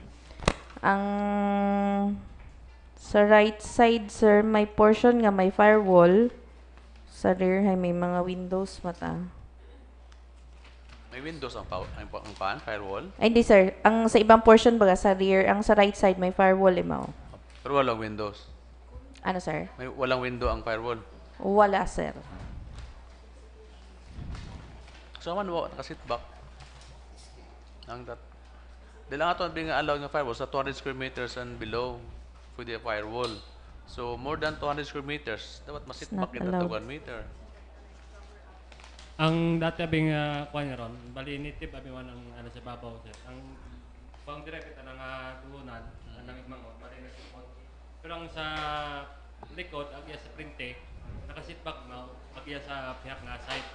Ang sa right side, sir, may portion nga may firewall. Sa rear, may mga windows mata. May windows ang firewall? Ay, hindi, sir. Ang sa ibang portion baga sa rear, ang sa right side may firewall, imaw. Pero walang windows. Ano, sir? May walang window ang firewall. Wala, sir. So, man, nakasit back. Ang that. Dahil lang ito being allowed ng firewall sa 200 square meters and below for the firewall. So, more than 200 square meters, dapat masit back kita to 1 meter. Ang dati abing kuha niya ron, bali native abi man ang ano sa babaw sir. Ang pang direct kita ng tuhunan, ng igmangon, bali na support. Pero ang sa likod, agya sa printe, nakasit back na, agya sa pihak na side.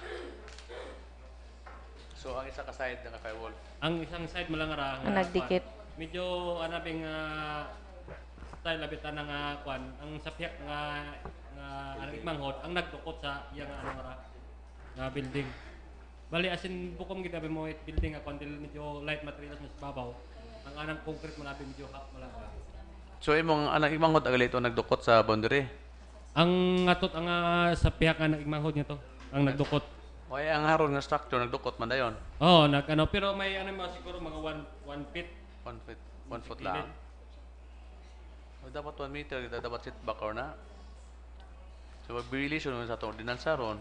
So, ang isa ka side ng firewall? Ang isang side mo lang nga nagdikit. Medyo anabing style labitan ng kwan, ang sa pihak nga ang igmanghod, ang nagdukot sa iyang ano nga building. Bali asin bukom gid abi mo it building nga kondil medyo light materials mas babaw. Ang anang concrete mo labi medyo hap malaga. So imong anang igmanghod agalito nagdukot sa boundary. Ang atot ang sa pihak nga nagigmanghod niya to, ang nagdukot. Oy ang haron nga structure nagdukot man dayon. Oo, nag-ano pero may ano mo siguro mga 1 feet. 1 foot lang. O dapat 1 meter dapat sit back or na. So relation sa to ordinansa ron.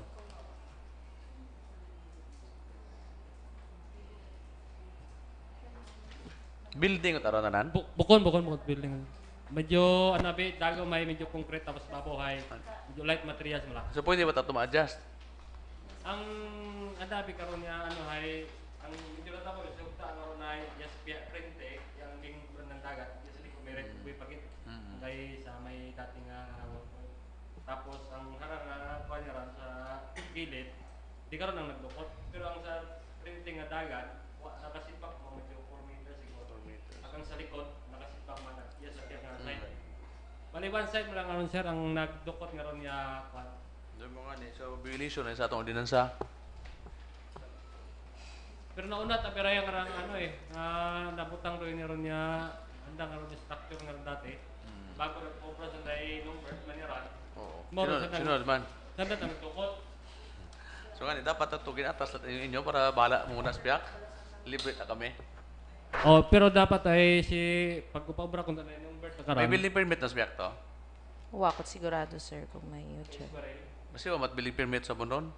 Building at arananan? Bukon building. Medyo anabi dago may medyo concrete tapos babaw medyo light materials mo lang. So pwede ba tato ma-adjust? Ang anabi karon niya ano ang medyo na tamo sa ukta karon yes printe yang ding ng dagat yes di ko may pagit. Kay sa may dating tapos ang harang nga kunya sa gilid di karon ang nagdukot pero ang sa printing nga dagat nakasipak mo medyo 4 meters siguro. Ang sa likod nakasipak man yes sa pihak nga side. Bali one side mo lang aron sir ang nagdukot nga ron niya kwan. Doon mo nga ni so violation sa atong ordinansa. Pero nauna ta pero yang karang ano nabutang ro ni ron niya andang ron structure nga ron dati. Bago nag-obra sa dai number maniran. Oo. Sunod man. Sanda ta nagdukot. So nga dapat tatugin atas sa inyo para bala muna sa piyak. Libre ta kami. Oh, pero dapat ay si pag-upabra kung tanay number ta karon. May building permit na sa piyak to? Wa ko sigurado sir kung may yun. Basi mat building permit sa bunon.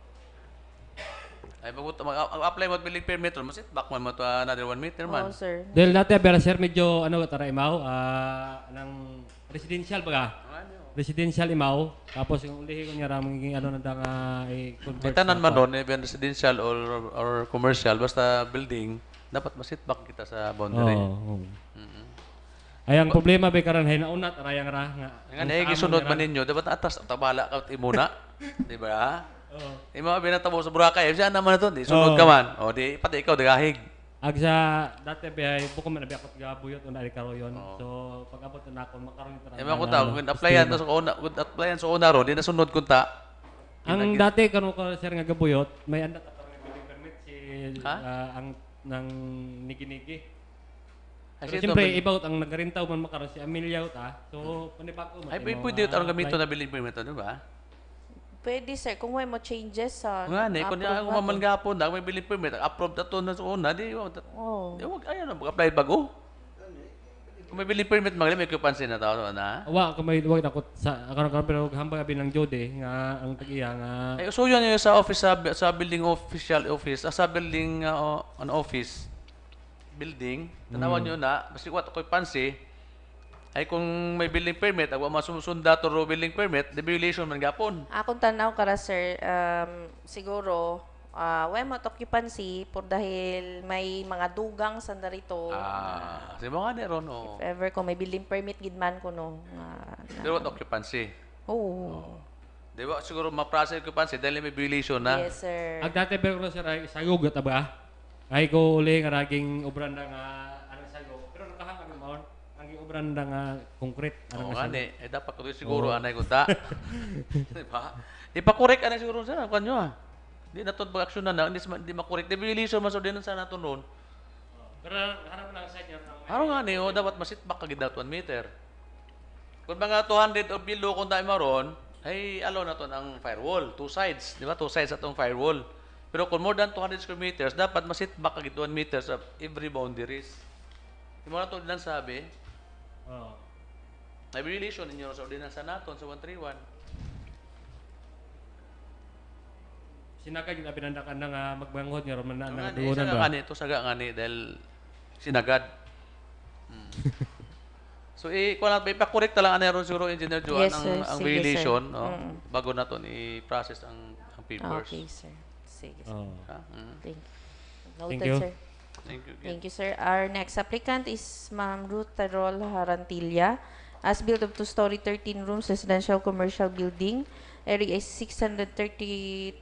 Ay mag-apply mo building permit ron masit back man mo to another 1 meter man. Oh, sir. Dahil dati pero sir medyo ano tara imaw ng residential baga. Residential imaw tapos yung ulihi ko niya ra magiging ano nanda nga i-convert. Tanan man ron even residential or commercial basta building dapat masit back kita sa boundary. Ay ang problema ba karon hay naunat arayang ra nga. Nga gisunod man ninyo dapat atas tabala ka imuna, di ba? Oo. Imo binatabo sa Boracay, siya naman to, di sunod ka man. O di pati ikaw dagahig. Ag sa dati ba buko man abi akot gabuyot una karoyon. So pag abot na ako makaron ta. Imo ko ta kun applyan to sa una, kun applyan sa una ron, di na sunod kun ta. Ang dati karon ko sir nga gabuyot, may anda ta building permit si ang nang nigi-nigi. Pero siyempre, ibaut ang nagarintaw man makaroon si Amelia ta. So, panibako mo. Ay, pwede yung gamito na building permit, di ba? Pwede sir, kung may mo changes sa nga ni, kung ako maman gapon na, may building permit, approve na to na sa una, di ba? Ayaw na, mag-apply bago. Kung may building permit, may occupancy na tao na. Wa, kung may luwag na ko sa, karon pero hambang abi ng Jode, nga ang tagiya nga. Ay, so yun yung sa office, sa building official office, sa building office, building, tanawan nyo na, basta what ako'y pansi, ay kung may building permit, agwa masusunda to building permit, the violation man gapon. Akong tanaw kara sir, siguro, way mo occupancy por dahil may mga dugang sa narito. Kasi mga ni ron, If ever ko may building permit, gidman ko no. Pero what occupancy? Oo. Di ba siguro ma-process occupancy dahil may violation na? Yes, sir. Ang dati pero sir ay sayog ta ba? Ay ko uli nga raging obran nga ano sago. Pero nakahanga kami mahon. Ang giobran na nga concrete. Oo nga ni. Dapat ko siguro anay ko ta. Diba? Ipakorek anay siguro sa kanyo Di na to pag-aksyon na hindi makorek. Deviation mas ordinansa nato noon. Pero harap lang sa inyo. Araw nga ni, dapat masitbak ka gid 1 meter. Kung mga 200 o below kung tayo maron, ay allow na to ang firewall. 2 sides. Di ba? 2 sides atong firewall. Pero kung more than 200 square meters, dapat masitbak ka gid 1 meters of every boundaries. Di mo na to din sabi. May violation ninyo sa ordinansa naton sa 131. Sinagad yung pinandakan na nga magbanghod nga roman na duunan ba? Ito saga nga ni dahil sinagad. So kung ipakorek lang ron siguro Engineer Joan Yes, sir. ang Sige, violation sir. bago naton i-process ang papers. Okay, sir. Sige, sir. Thank you. Thank Noted, you. sir. Thank you. Thank you, sir. Our next applicant is Ma'am Ruth Terol Harantilla. As built of 2-story, 13 rooms, residential commercial building. Area is 633.11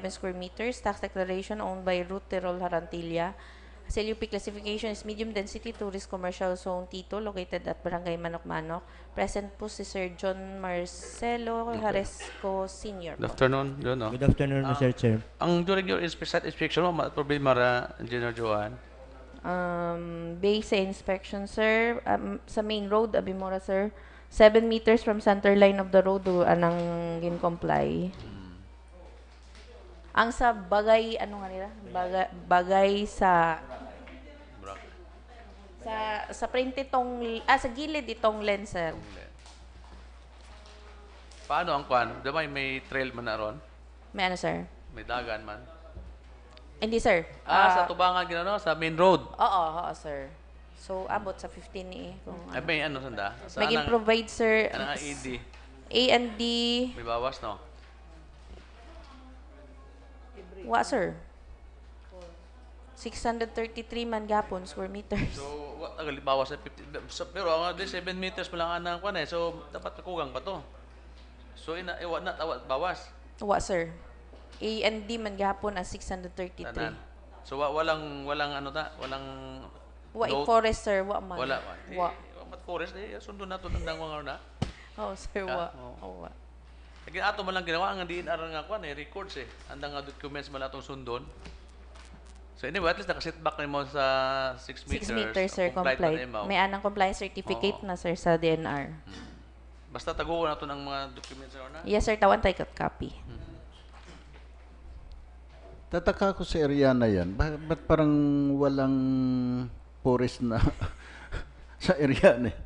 square meters. Tax declaration owned by Ruth Terol Harantilla. SLUP classification is medium density tourist commercial zone Tito, located at Barangay Manok-Manok. Present po si Sir John Marcelo Haresco Sr. Good afternoon, John. Good afternoon, Mr. Chair. During your site inspection, problema Engineer Joan? Base inspection, sir. Sa main road, Abimora, sir. 7 meters from center line of the road, anang gin-comply. Ang sa bagay, ano nga nila? Bagay sa print itong, sa gilid itong lens, sir. Paano ang kwan? Diba may trail man na ron? May ano, sir? May dagan man? Hindi, sir. Sa tubangan ginano, sa main road? Oo, sir. So, abot sa 15 kung Ay, may ano sanda? May provide, sir. Anong AD? A&D. May bawas, no? Wa, sir. 633 man gapon square meters. So, bawas sa 50. Pero ang 7 meters pa lang ang kwan So, dapat kugang pa to. So, bawas. Wa, sir. A&D man gapon ang 633. Tanan. So, walang ano walang Wa forest, sir. Wa man. Wala. Wa. Forest, sundo na to ng dangwang na. Sir, wa. Wa. Lagi ato man lang ginawa ang diin aron nga kwan records andang nga documents man atong sundon. So anyway, at least naka-setback na mo sa 6 meters. 6 meters, sir, complied. May anang compliance certificate na, sir, sa DNR. Basta taguan nato ng mga documents na. Yes, sir. Tawan tayo copy. Tataka ko sa area na yan. Ba't parang walang forest na sa area na yan?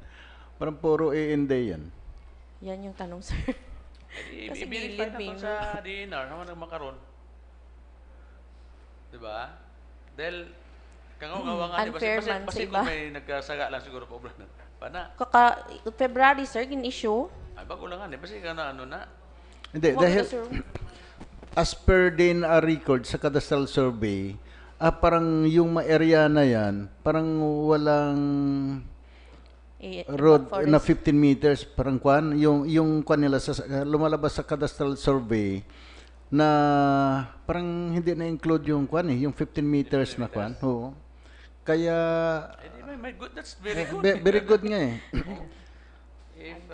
Parang puro A&D yan. Yan yung tanong, sir. Kasi i-verify na sa DNR, naman ang makaroon. Diba? Dahil, kangaw-ngawangan, unfair man sa iba. May nagkasaga lang siguro po na. Pana? February, sir, gin-issue. Ay, bago lang basi ka na ano na. Hindi, dahil as per DNR record sa cadastral survey, parang yung area na yan, parang walang road na 15 meters, parang kwan, yung kwan nila, lumalabas sa cadastral survey, na parang hindi na-include yung kwan yung 15 meters na kwan. Oo. Kaya, that's very good. Very good nga If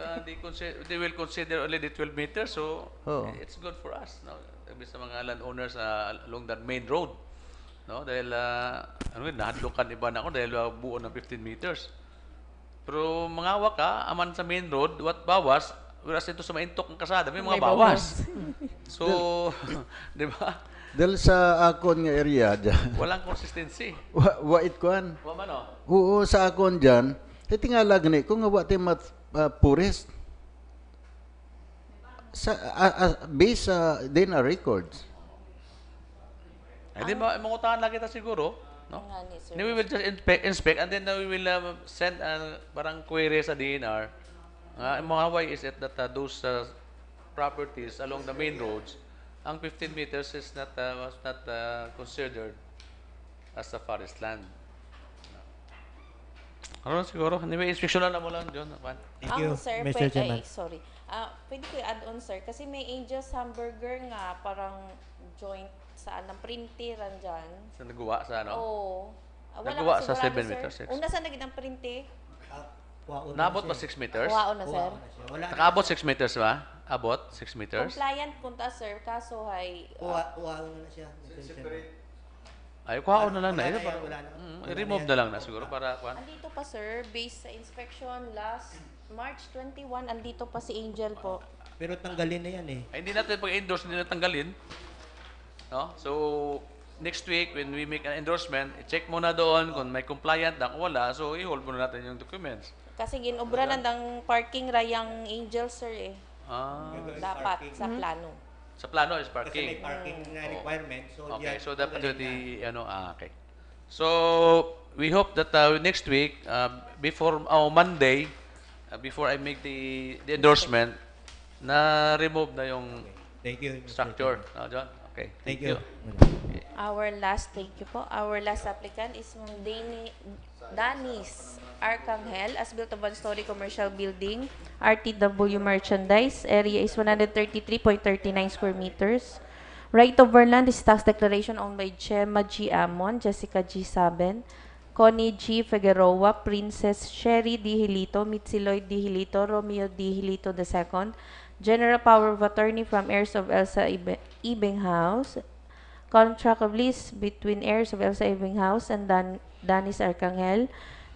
they will consider only the 12 meters, so it's good for us. No? Sa mga landowners along that main road. No? Dahil, nahadlokan iba na ako dahil buo ng 15 meters. Pero mga waka, aman sa main road, bawas, whereas ito sa maintok ng kasada, may mga bawas. So, di ba? Dahil sa akon nga area dyan. Walang consistency. Wait kuan. Waman o? Oo, sa akon dyan, tingala gani, kung nga wati purist, based sa DNR records. Ay, di ba, mangutahan lang kita siguro. No? We will just inspect and then we will send parang query sa DNR. Mga why is it that those properties along the main roads, ang 15 meters is was not considered as a forest land. Ano siguro? Anyway, inspection na mo lang, John. Thank you, sir, Mr. Chairman. Sorry. Pwede ko i-add on, sir, kasi may Angel's Hamburger nga, parang joint saan ng printeran dyan. Sa nagawa sa ano? Oo. Wala Nagawa ka sa sigurado, 7 sir. meters, 6. Una sa naging ang printe. Naabot ba 6 meters? Kuwaon na, sir. Nakaabot 6 meters ba? Abot 6 meters? Compliant punta, sir. Kaso ay... Uwaon na siya. Ay, kuhaon na lang na. Wala Ito na para, yan, wala na. i-remove na lang na siguro para kuhan. Andito pa, sir. Based sa inspection last March 21, andito pa si Angel po. Pero tanggalin na yan eh. Ay, hindi natin pag-endorse, hindi natin tanggalin. No? So, next week, when we make an endorsement, i-check muna doon kung may compliant na. Kung wala, so i-hold muna natin yung documents. Kasi ginobra ng parking rayang Angel, sir eh. Ah. Dapat sa plano. Sa plano is Kasi parking. may parking na requirement. So Okay, yan, so dapat tanggalin yung okay. So, we hope that next week, before Monday, before I make the endorsement, na-remove na yung Thank you. structure. John? Okay. Thank you. Thank you po. Our last applicant is Ma'am Danis Arcangel, as built a one-story commercial building, RTW merchandise. Area is 133.39 square meters. Right of land is tax declaration owned by Chema G. Amon, Jessica G. Saben, Connie G. Figueroa, Princess Sherry D. Hilito, Mitziloy D. Hilito, Romeo D. Hilito II, General Power of Attorney from heirs of Elsa Ibinghouse, contract of lease between heirs of Elsa Ibinghouse and Danis Arcangel.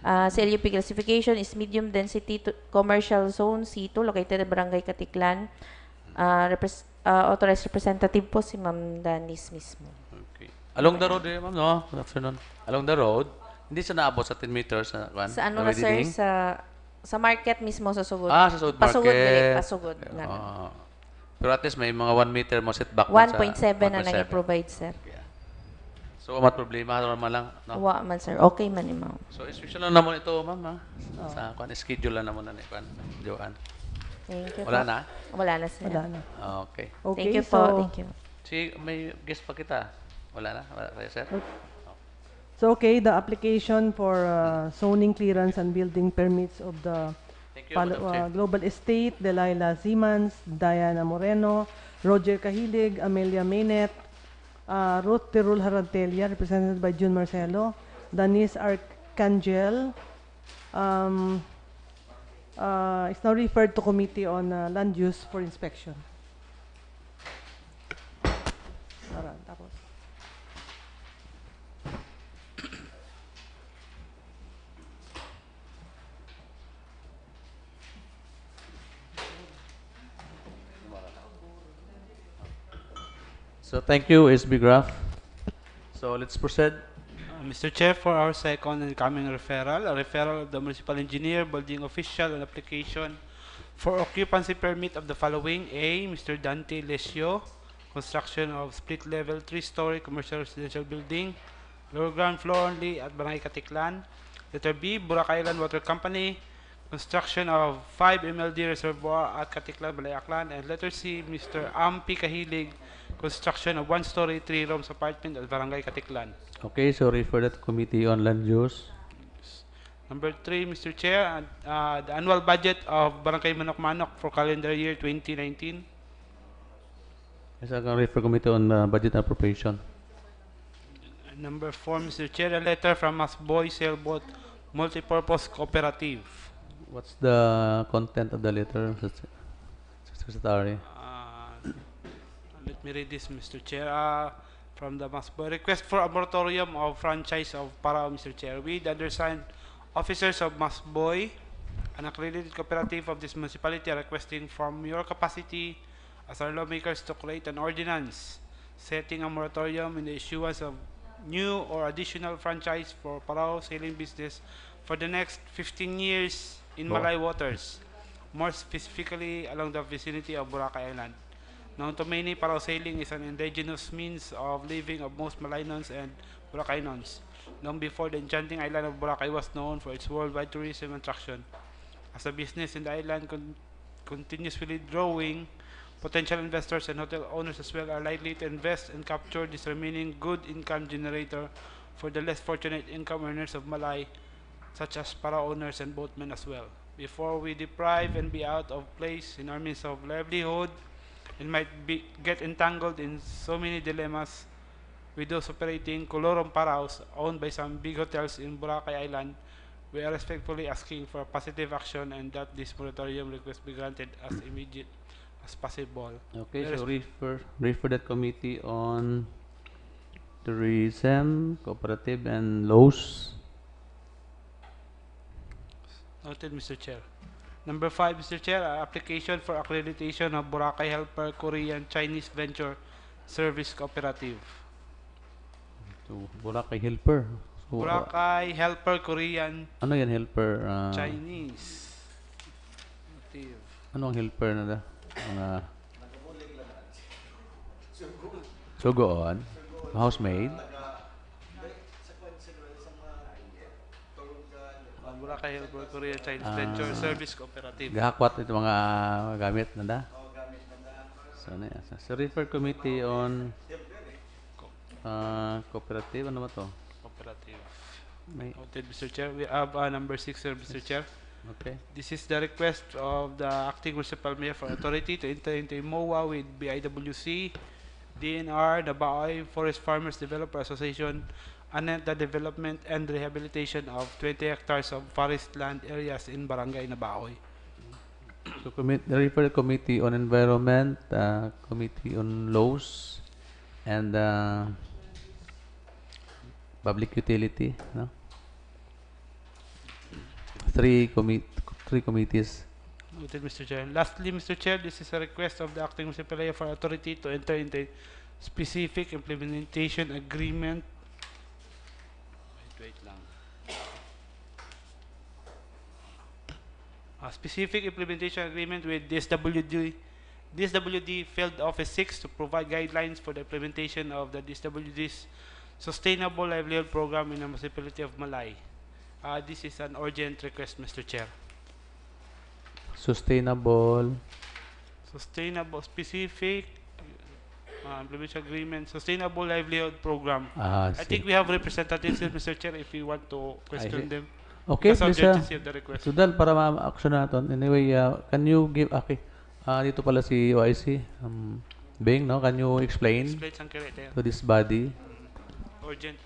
Sa LUP classification is medium density commercial zone C2 located at Barangay Katiklan. Authorized representative po si Ma'am Danis mismo. Okay. Along the road, ma'am, no? Good afternoon. Along the road, hindi siya naabot sa 10 meters. Sa ano na, sir? Sa market mismo sa sugod. Sa sugod market. Pasugod, pasugod. Pero at least may mga 1 meter mo setback. 1.7 na nag-provide, sir. Yeah. So, mat problema, normal lang. No? Wa man, sir. Okay man, ma'am. So, inspection lang naman ito, ma'am. Sa schedule lang naman na ni Joanne. Thank you. Wala na? Wala na, sir. Wala na. Okay. Thank you po. Thank you. May guest pa kita. Wala na? Wala kayo, sir? So, okay, the application for zoning clearance and building permits of the Global Estate, Delilah Zimans, Diana Moreno, Roger Cahilig, Amelia Mainet, Ruth Terul Harantelia, represented by June Marcelo, Danis Arcangel, is now referred to Committee on Land Use for inspection. Tapos. So, thank you, SB Graph. So, let's proceed. Mr. Chair, for our second and coming referral, a referral of the municipal engineer, building official, and application for occupancy permit of the following. A, Mr. Dante Lesio, construction of split-level 3-story commercial residential building, lower ground floor only at Barangay Katiklan. Letter B, Boracay Island Water Company, construction of 5 MLD reservoir at Katiklan, Malay, Aklan. And letter C, Mr. Ampi Kahilig, construction of 1-story 3-rooms apartment at Barangay Katiklan. Okay, so refer that to Committee on Land Use. Number 3, Mr. Chair, the annual budget of Barangay Manok-Manok for calendar year 2019. Yes, I can refer Committee on Budget and Appropriation. Number 4, Mr. Chair, a letter from Masboy Sailboat Multipurpose Cooperative. What's the content of the letter, Secretary? Let me read this, Mr. Chair. From the Masboy, request for a moratorium of franchise of Parao, Mr. Chair. We, the undersigned officers of Masboy, an accredited cooperative of this municipality, are requesting from your capacity as our lawmakers to create an ordinance setting a moratorium in the issuance of new or additional franchise for Parao sailing business for the next 15 years in Malay waters, more specifically along the vicinity of Boracay Island. Known to many, Parao sailing is an indigenous means of living of most Malaynons and Boracaynons, long before the enchanting island of Boracay was known for its worldwide tourism attraction. As a business in the island continuously growing, potential investors and hotel owners as well are likely to invest and capture this remaining good income generator for the less fortunate income earners of Malay, such as Parao owners and boatmen as well. Before we deprive and be out of place in our means of livelihood, and might get entangled in so many dilemmas, with those operating Colorum Paraos owned by some big hotels in Boracay Island. We are respectfully asking for positive action and that this moratorium request be granted as immediate as possible. Okay, We so resp- refer that committee on tourism, cooperative, and laws. Noted, Mr. Chair. Number 5, Mr. Chair, application for accreditation of Boracay Helper Korean Chinese Venture Service Cooperative. So, Boracay Helper. So, Boracay Helper Korean ano yan helper? Chinese. Cooperative. Ano ang helper na da? Mga sugoon? Housemaid? Boracay Helper Korean Chinese Venture Service Cooperative. Gahakwat ito mga gamit na da? So, ano yan? So, refer committee on cooperative. Ano ba to? Cooperative. May, Noted, Mr. Chair. We have number 6, sir, Mr. Chair. okay. This is the request of the acting municipal mayor for authority to enter into a MOA with BIWC, DNR, the Baoy Forest Farmers Developer Association, and the development and rehabilitation of 20 hectares of forest land areas in Barangay Nabaoy. So, refer committee on environment, committee on laws, and public utility, no? Three committees. Noted, Mr. Chair. Lastly, Mr. Chair, this is a request of the acting municipal mayor for authority to enter into specific implementation agreement. Wait lang. A specific implementation agreement with DSWD Field Office 6 to provide guidelines for the implementation of the DSWD's Sustainable Livelihood Program in the municipality of Malay. This is an urgent request, Mr. Chair. Sustainable. Specific implementation agreement, Sustainable Livelihood Program. I I think we have representatives here, Mr. Chair, if you want to question see. them. Okay, Because of please. the urgency of the request. Sudal, para ma-action natin. Anyway, can you give, okay. Dito pala si OIC. Bing, no? Can you explain Explain sang kere tayo. to this body? Urgent.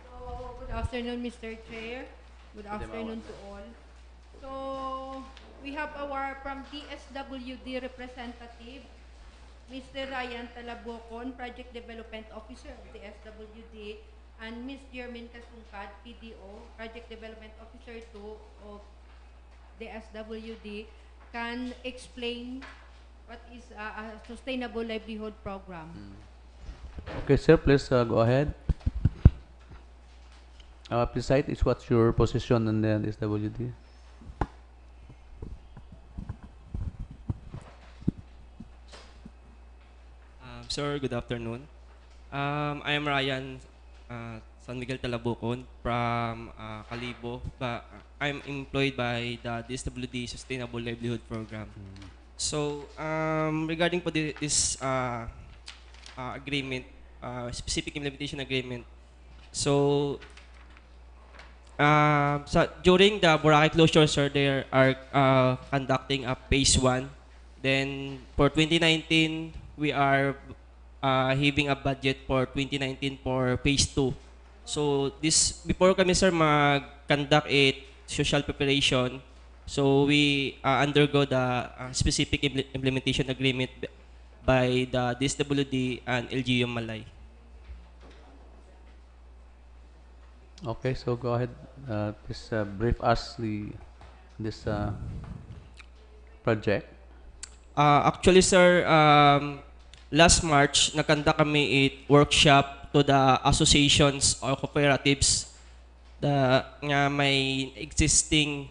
So, good afternoon, Mr. Chair. Good afternoon to all. So, we have our from DSWD representative, Mr. Ryan Talabocon, Project Development Officer of DSWD, and Ms. Jermaine Kasungkad, PDO, Project Development Officer 2 of DSWD, can explain what is a Sustainable Livelihood Program. Okay, sir, please go ahead. Please cite is what's your position on the SWD. Sir, good afternoon. I am Ryan San Miguel Talabocon from Calibo. I'm employed by the DSWD Sustainable Livelihood Program. So, regarding po this agreement, specific implementation agreement, so during the Boracay closure, sir, they are conducting a phase 1. Then for 2019, we are having a budget for 2019 for phase 2. So this before kami sir mag-conduct a social preparation, so we undergo the specific implementation agreement by the DSWD and LGU Malay. Okay, so go ahead. Please brief us this project. Actually, sir, last March, nagkanda kami a workshop to the associations or cooperatives nga may existing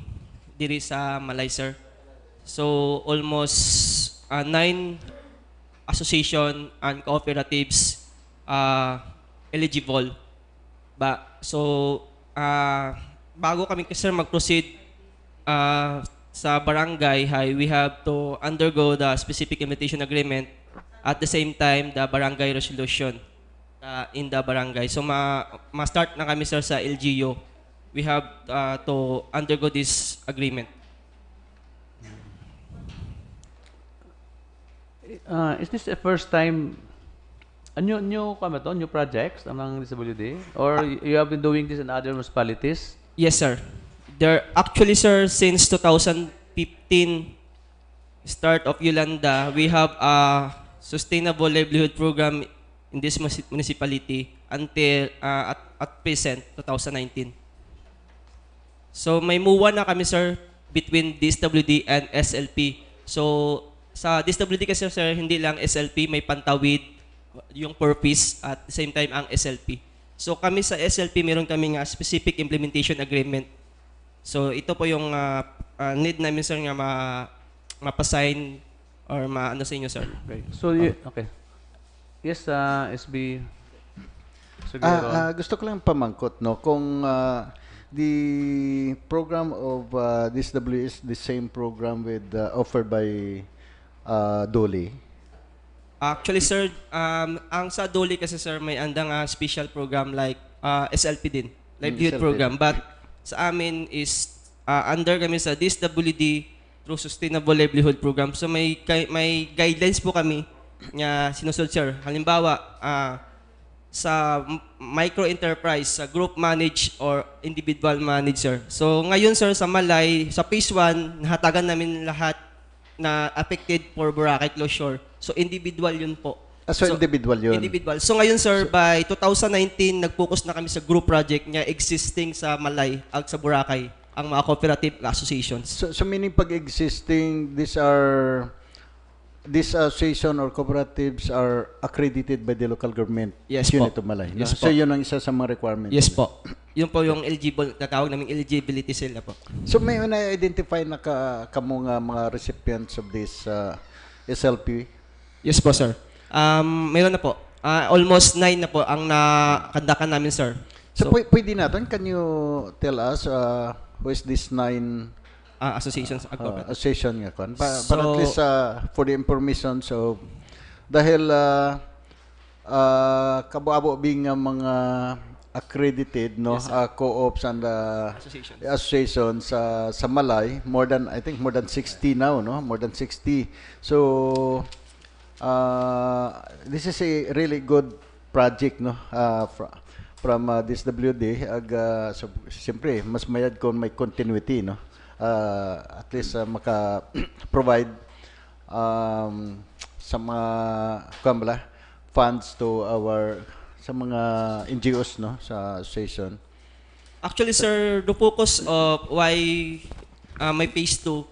diri sa Malay, sir. So, almost 9 association and cooperatives eligible. So, bago kami sir mag-proceed sa barangay, we have to undergo the specific implementation agreement at the same time the barangay resolution in the barangay. So ma-start na kami sir sa LGU. We have to undergo this agreement. Is this the first time New projects among DSWD? Or you have been doing this in other municipalities? Yes, sir. There actually, sir, since 2015 start of Yolanda, we have a sustainable livelihood program in this municipality until at present 2019. So may MUA na kami, sir, between DSWD and SLP. So sa DSWD kasi, sir, hindi lang SLP, may pantawid, yung purpose at the same time ang SLP. So kami sa SLP, meron kaming specific implementation agreement. So ito po yung need namin, sir, nga mapasign or maano sa inyo, sir. Okay. So, okay. Yes, SB. Gusto ko lang pamangkot, no? Kung the program of DSW is the same program with offered by Dole. Actually, sir, ang sa Dole kasi, sir, may andang special program like SLP din, livelihood SLP. program. But sa amin is under kami sa DSWD through Sustainable Livelihood Program. So may guidelines po kami na sinusunod, sir. Halimbawa, sa micro-enterprise, sa group manage or individual manager. So ngayon, sir, sa Malay, sa phase 1, nahatagan namin lahat na affected for Boracay closure. So individual yun po. So individual yun? Individual. So ngayon, sir, by 2019, nag-focus na kami sa group project niya existing sa Malay at sa Boracay, ang mga cooperative associations. So meaning pag existing, these association or cooperatives are accredited by the local government unit of Malay. Yes, so po. yun ang isa sa mga requirements. Yes po. Yun po yung eligible, natawag namin eligibility sila po. So may na-identify na kamo nga mga recipients of this SLP? Yes po, sir. Meron na po. Almost 9 na po ang nakandakan namin, sir. So pwede natin, can you tell us who is this 9 associations? Association nga kon. Para at least for the information, so dahil kabo-abo bing mga accredited, no, yes, co-ops and associations sa Malay, I think more than 60 now, no, more than 60. So this is a really good project, no, from DSWD. So siyempre mas mayad kung may continuity, no, at least maka-provide sa mga funds to sa mga NGOs, no, sa association. Actually, sir, the focus of why may phase 2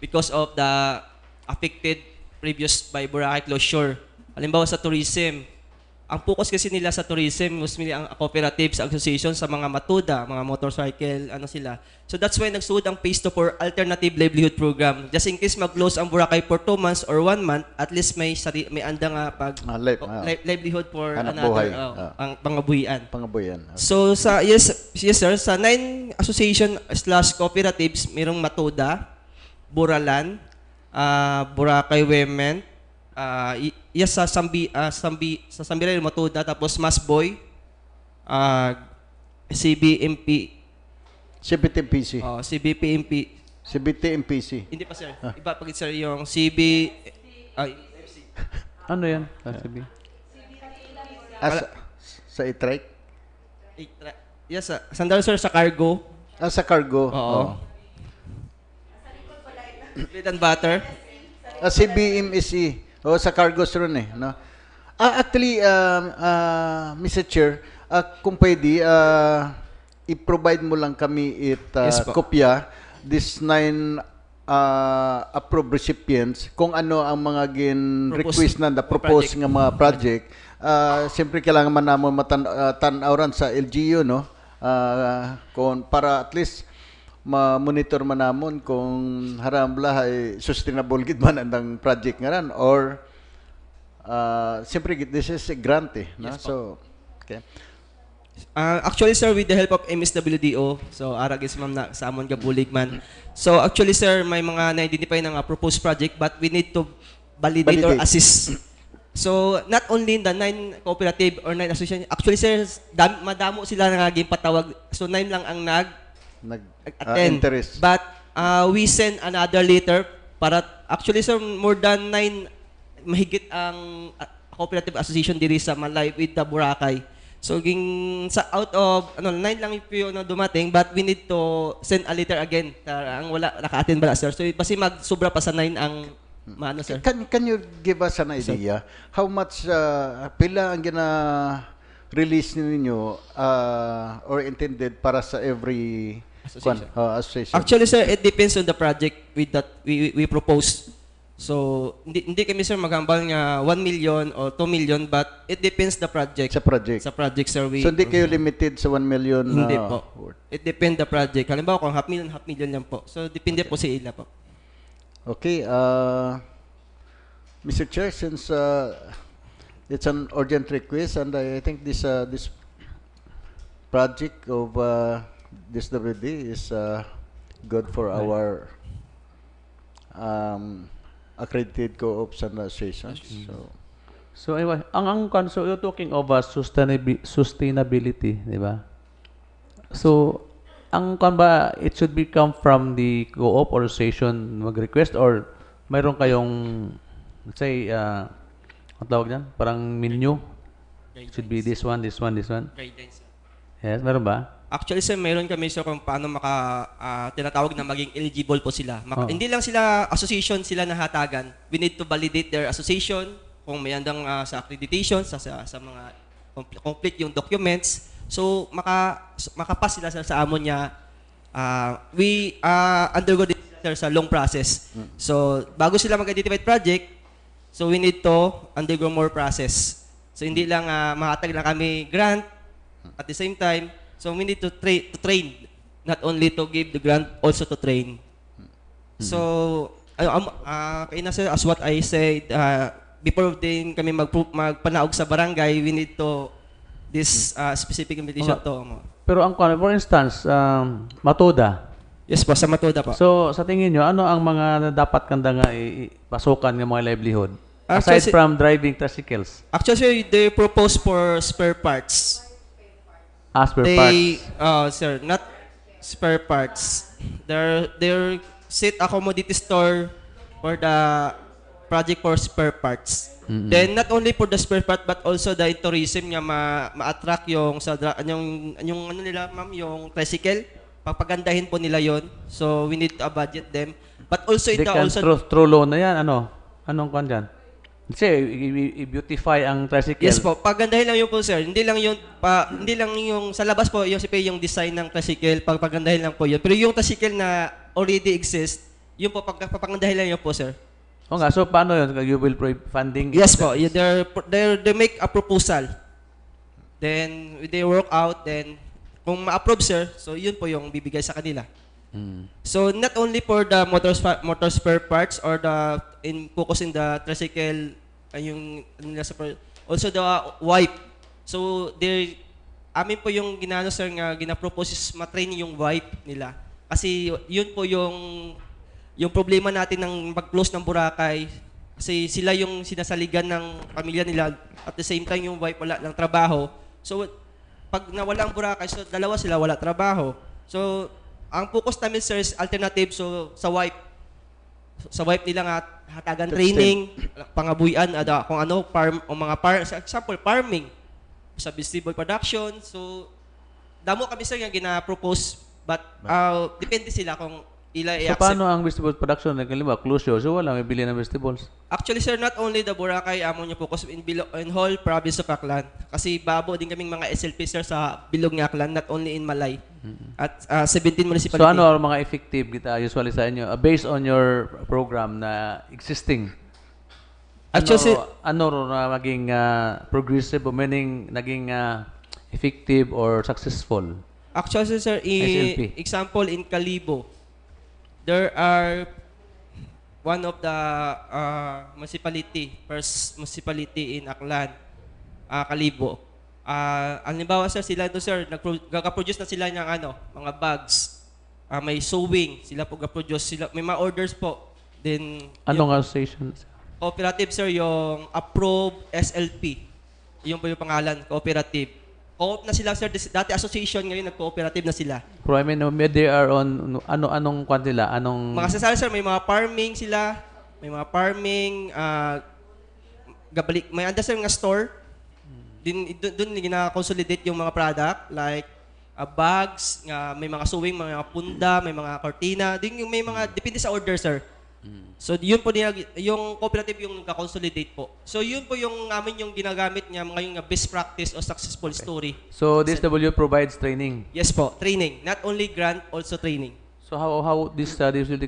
because of the affected previous by Boracay closure. Halimbawa sa tourism, ang focus kasi nila sa tourism, mostly ang cooperatives, association sa mga matuda, mga motorcycle, sila. So that's why nagsuod ang phase 2 for alternative livelihood program. Just in case mag-close ang Boracay for 2 months or 1 month, at least may andang livelihood for another, ang pangabuhian. Okay. So sa yes sir, sa 9 association / cooperatives, mayroong matuda, Buralan, Boracay Women, sa Sambiray Matuda, tapos Masboy, CBTMPC. CBTMPC. Hindi pa, sir. Iba pag sir yung ano yan? CB? Sa e-trike? Yes, sandal, sir, sa cargo. Sa cargo. Oo. Bread and butter. CBMSE. Sa cargos ron eh, no? Actually, Mr. Chair, kung pwede, i-provide mo lang kami kopya, this 9 approved recipients, kung ano ang mga request na propose nga mga project. Siyempre, kailangan man naman matanawran sa LGU, no? Para at least ma-monitor man namon kung harambla ay sustainable gid man ang project nga ran or siyempre this is a grant, no? Yes, so okay. Actually, sir, with the help of MSWDO, so arag is ma'am na sa amon gabulig man. So actually, sir, may mga na-identify na proposed project but we need to validate. Or assist. So not only the 9 cooperative or 9 association, actually, sir, madamo sila naging patawag. So 9 lang ang attend. Interest. But we send another letter para actually, sir, more than 9 mahigit ang cooperative association diri sa Malay with the Boracay. So sa out of 9 lang po yung dumating, but we need to send a letter again. Ang wala naka-attend ba sir? So basi magsobra pa sa 9 ang maano sir. Can you give us an idea how much pila ang release ninyo or intended para sa every association? Actually sir, it depends on the project with that we propose. So hindi kami sir maghambal nga 1 million or 2 million, but it depends the project. Sa project. Sa project sir So hindi kayo limited sa 1 million? Hindi po. It depends the project. Halimbawa kung half million lang po. So depende po sa ila po. Okay, Mr. Chair, since it's an urgent request, and I think this project of this WD is good for our accredited co-ops and associations. So anyway, so you're talking of sustainability, di ba? So it should be come from the co-op or association mag-request, or mayroon kayong, let's say, ang tawag dyan? Parang menu? It should be this one, this one, this one? Guidelines. Yes, meron ba? Actually sir, mayroon kami sir kung paano tinatawag na maging eligible po sila. Hindi lang sila association sila nahatagan. We need to validate their association kung may andang sa accreditation, sa mga complete yung documents. So makapas sila sa amon niya. We undergo this sir sa long process. So bago sila mag-identify project, so we need to undergo more process. So hindi lang mahatag lang kami grant at the same time. So we need to train, not only to give the grant, also to train. So, sir, as what I said, before din kami magpanaog sa barangay, we need to this specific invitation to. Pero for instance, Matoda. Yes po, sa Matoda po. So, sa tingin nyo, ano ang mga dapat kanda nga ipasukan ng mga livelihood? Aside from driving tricycles. Actually, sir, they propose for spare parts. Spare parts? Sir, not spare parts. They're set a commodity store for the project for spare parts. Then not only for the spare part, but also the tourism nga ma-attract yung ano nila ma'am, yung tricycle. Papagandahin po nila yon. So we need to budget them. But also through loan na yan, anong kwan dyan? Kasi i-beautify ang tricycle. Yes po, pagandahin lang yun po sir. Hindi lang yung sa labas po, yung design ng tricycle, pagandahin lang po yun. Pero yung tricycle na already exist, yun po, pagandahin lang yun po sir. O nga, so paano yun? You will provide funding? Yes po, they make a proposal. Then, they work out, then, kung ma-approve sir, so yun po yung bibigay sa kanila. So not only for the motor spare parts or focus in the tricycle, also the wipe. So amin po yung sir nga gina-propose is matrain yung wipe nila. Kasi yun po yung problema natin ng pag-close ng Boracay. Kasi sila yung sinasaligan ng pamilya nila, at the same time yung wife wala ng trabaho. So pag nawala ang Boracay, so dalawa sila wala trabaho. So ang focus namin sir is alternative, so sa wife nila nga hatagan training, pangabuyan, kung ano, sa example, farming, sa vegetable production. So damo kami sir nga gina-propose, but depende sila kung ila i-accept. So paano ang vegetable production? Nagkalima, closure, so wala may bili ng vegetables? Actually sir, not only the Boracay, amo niya focus in whole province of Aklan. Kasi babo din kaming mga SLP sir sa bilog ng Aklan, not only in Malay. At 17 municipality. So ano ang mga effective kita usually sa inyo? Based on your program na existing, ano na maging progressive, meaning naging effective or successful? Actually sir, example in Kalibo, there are one of the first municipality in Aklan, Kalibo. Halimbawa sir, sila doon sir, nag-produce na sila ng mga bags. May sewing, sila po nag-produce, may mga orders po. Then anong association? Cooperative sir, yung approved SLP. Yung po yung pangalan, cooperative. Co-op na sila sir, dati association, ngayon nag-cooperative na sila. Pero I mean, they are on, anong kwan nila? Anong... Mga sasali sir, may mga farming sila, may mga farming, gabalik, may anda sir nga store. Doon gina-consolidate yung mga product like bags, may mga sewing, mga punda, may mga cortina. Din yung may mga depende sa order sir. So yun po niya, yung cooperative yung nagka-consolidate po. So yun po yung namin yung ginagamit niya ngayong best practice o successful story. So DSW provides training. Yes po, training. Not only grant, also training. So how this will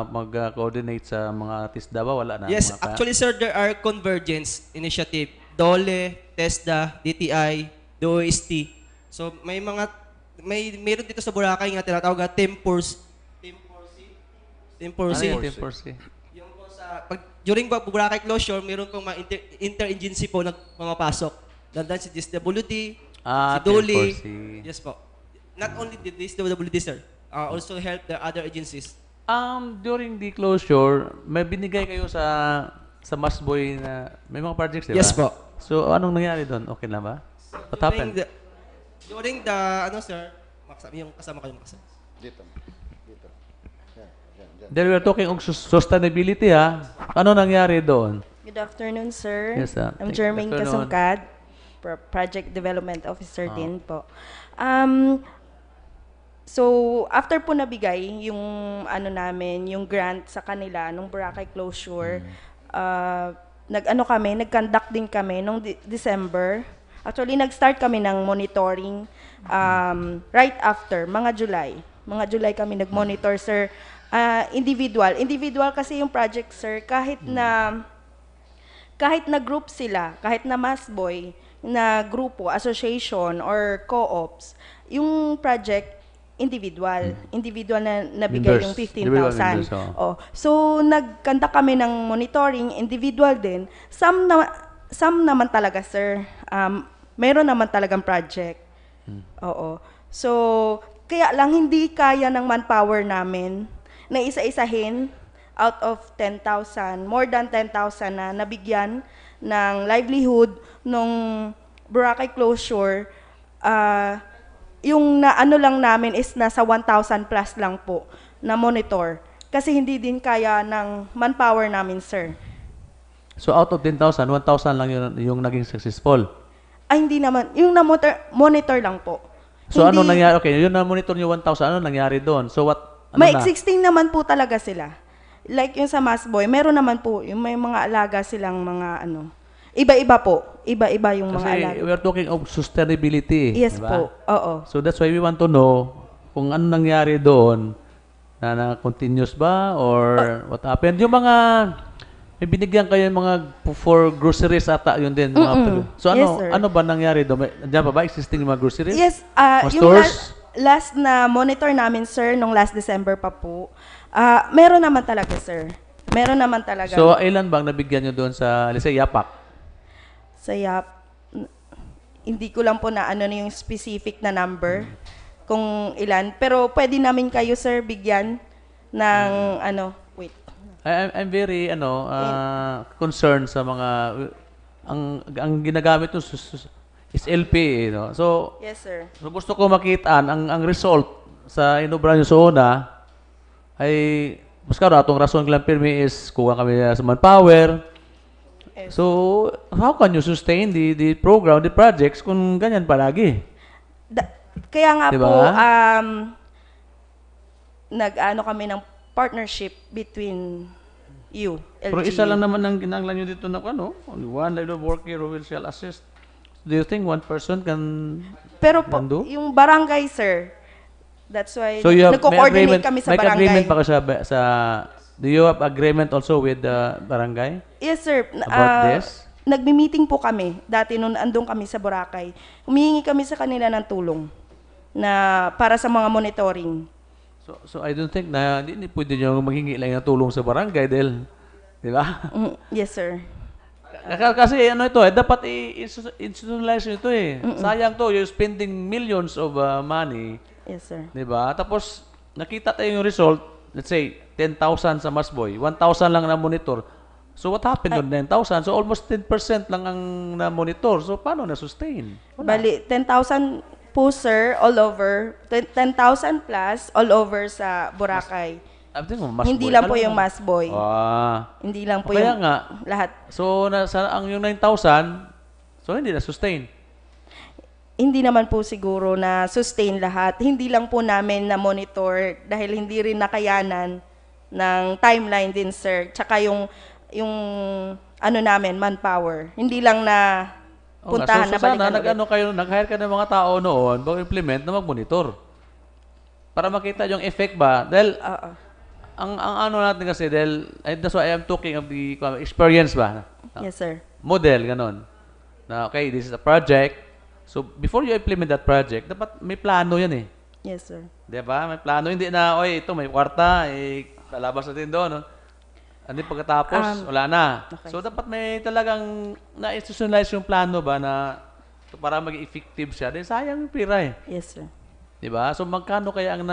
mag-coordinate sa mga TISDA ba? Wala na? Yes, actually sir, there are convergence initiative. DOLE, TESDA, DTI, DOST. So mayroon dito sa Boracay nga tinatawag na Tempors. Yung po during Boracay closure, mayroon pong mga inter-agency po na pumapasok. Dandan si DSWD, si DOLE. Yes po. Not only the DSWD sir, also help the other agencies. During the closure, may binigay kayo sa Masboy na may mga projects, di ba? Yes po. So anong nangyari doon? Okay na ba? What happened? During the, sir, yung kasama ko yung kasama. Dito. Then we are talking of sustainability, ha? Ano nangyari doon? Good afternoon, sir. Yes, sir. I'm Jermaine Kasungkad, Project Development Officer din po. So, after po nabigay yung namin, yung grant sa kanila nung Boracay closure, nag-conduct din kami nung December. Actually, nag-start kami ng monitoring right after, mga July kami nag-monitor, sir. Individual kasi yung project, sir, kahit na group sila, kahit na Masboy, na grupo, association, or co-ops, yung project, individual na nabigay yung 15,000. So, nagkanta kami ng monitoring, individual din. Some naman talaga, sir. Meron naman talagang project. Oo. So, kaya lang hindi kaya ng manpower namin na isa-isahin out of 10,000, more than 10,000 na nabigyan ng livelihood nung Boracay closure. Yung lang namin is nasa 1,000 plus lang po na monitor. Kasi hindi din kaya ng manpower namin, sir. So out of 10,000, 1,000 lang yung naging successful? Ay, hindi naman. Yung monitor lang po. So ano nangyari? Okay, yung na-monitor nyo 1,000, ano nangyari doon? So what? May existing naman po talaga sila. Like yung sa Masboy, meron naman po, yung may mga alaga silang mga iba-iba po. Iba-iba yung mga alaga. Kasi we are talking of sustainability. Yes diba? po, oo. So that's why we want to know kung ano nangyari doon, na continuous ba or what happened. Yung mga, may binigyan kayo yung mga for groceries ata yun din. So ano ba nangyari doon? Diyan pa ba existing yung mga groceries? Yes, yung last na monitor namin, sir, nung last December pa po, meron naman talaga, sir. Meron naman talaga. So, ilan bang nabigyan nyo doon sa, let's say, Yapak? Sa hindi ko lang po na yung specific na number, kung ilan. Pero pwede namin kayo, sir, bigyan ng, wait. I'm very, concerned sa mga, ang ginagamit nyo is LP, no? So, yes, sir. So gusto ko makita ang result sa inobra nyo sa una ay mas karon atong rason lang pirmi is kuha kami sa manpower. Yes. So, how can you sustain the program, the projects kung ganyan palagi? Kaya nga diba? po, kami ng partnership between you, LGU. Pero isa lang naman ang ginanglan nyo dito na only one line of work here who will shall assist. Do you think one person can do? Yung barangay, sir, that's why so nagko-coordinate kami sa barangay. May agreement pa sa do you have agreement also with the barangay? Yes, sir. About this? Nagmi-meeting po kami. Dati noon andun kami sa Boracay. Humihingi kami sa kanila ng tulong na para sa mga monitoring. So I don't think na hindi pwede nyo maghingi lang ng tulong sa barangay dahil, di ba? Yes, sir. Kasi dapat institutionalize ito eh. Sayang to, you're spending millions of money. Yes, sir. Diba? Tapos, nakita tayo yung result, let's say, 10,000 sa Masboy, 1,000 lang na monitor. So, what happened on 9,000? So, almost 10% lang ang na-monitor. So, paano na-sustain? Bali, 10,000 po, sir, all over. 10,000 plus all over sa Boracay. Abdi mo, mas Hindi boy. lang po Akala yung mo- mass boy. Hindi lang po Kaya yung nga. lahat. So, ang yung 9,000, so hindi na sustain. Hindi naman po siguro na sustain lahat. Hindi lang po namin na monitor dahil hindi rin nakayanan ng timeline din, sir. Tsaka yung ano namin, manpower. Hindi lang na puntahan na balikan ulit. Nag-ano kayo, nag-hire ka ng mga tao noon bago implement na mag-monitor. Para makita yung effect ba. Dahil, ang ano natin kasi, dahil, that's why I am talking of the experience ba? Yes, sir. Model, ganon. Na, okay, this is a project. So, before you implement that project, dapat may plano yan eh. Yes, sir. Diba? May plano. Hindi na, oy, ito may kwarta, lalabas natin doon. No? Hindi pagkatapos, wala na. Okay. So, dapat may talagang na-institutionalize yung plano ba na para maging effective siya. Dahil sayang yung pira eh. Yes, sir. Diba? So, magkano kaya ang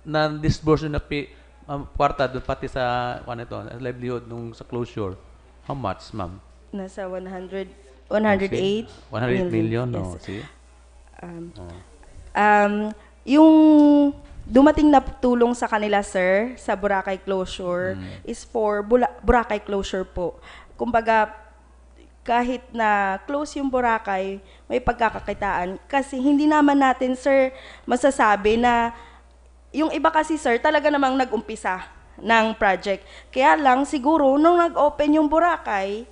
na-disburse na kwarta doon pati sa, livelihood nung sa closure? How much, ma'am? Nasa 108 108 million, Yes, no? sir. See? Yung dumating na tulong sa kanila, sir, sa Boracay closure is for Boracay closure po. Kumbaga, kahit na close yung Boracay, may pagkakakitaan. Kasi hindi naman natin, sir, masasabi na yung iba kasi, sir, talaga namang nag-umpisa ng project. Kaya lang, siguro, nung nag-open yung Boracay,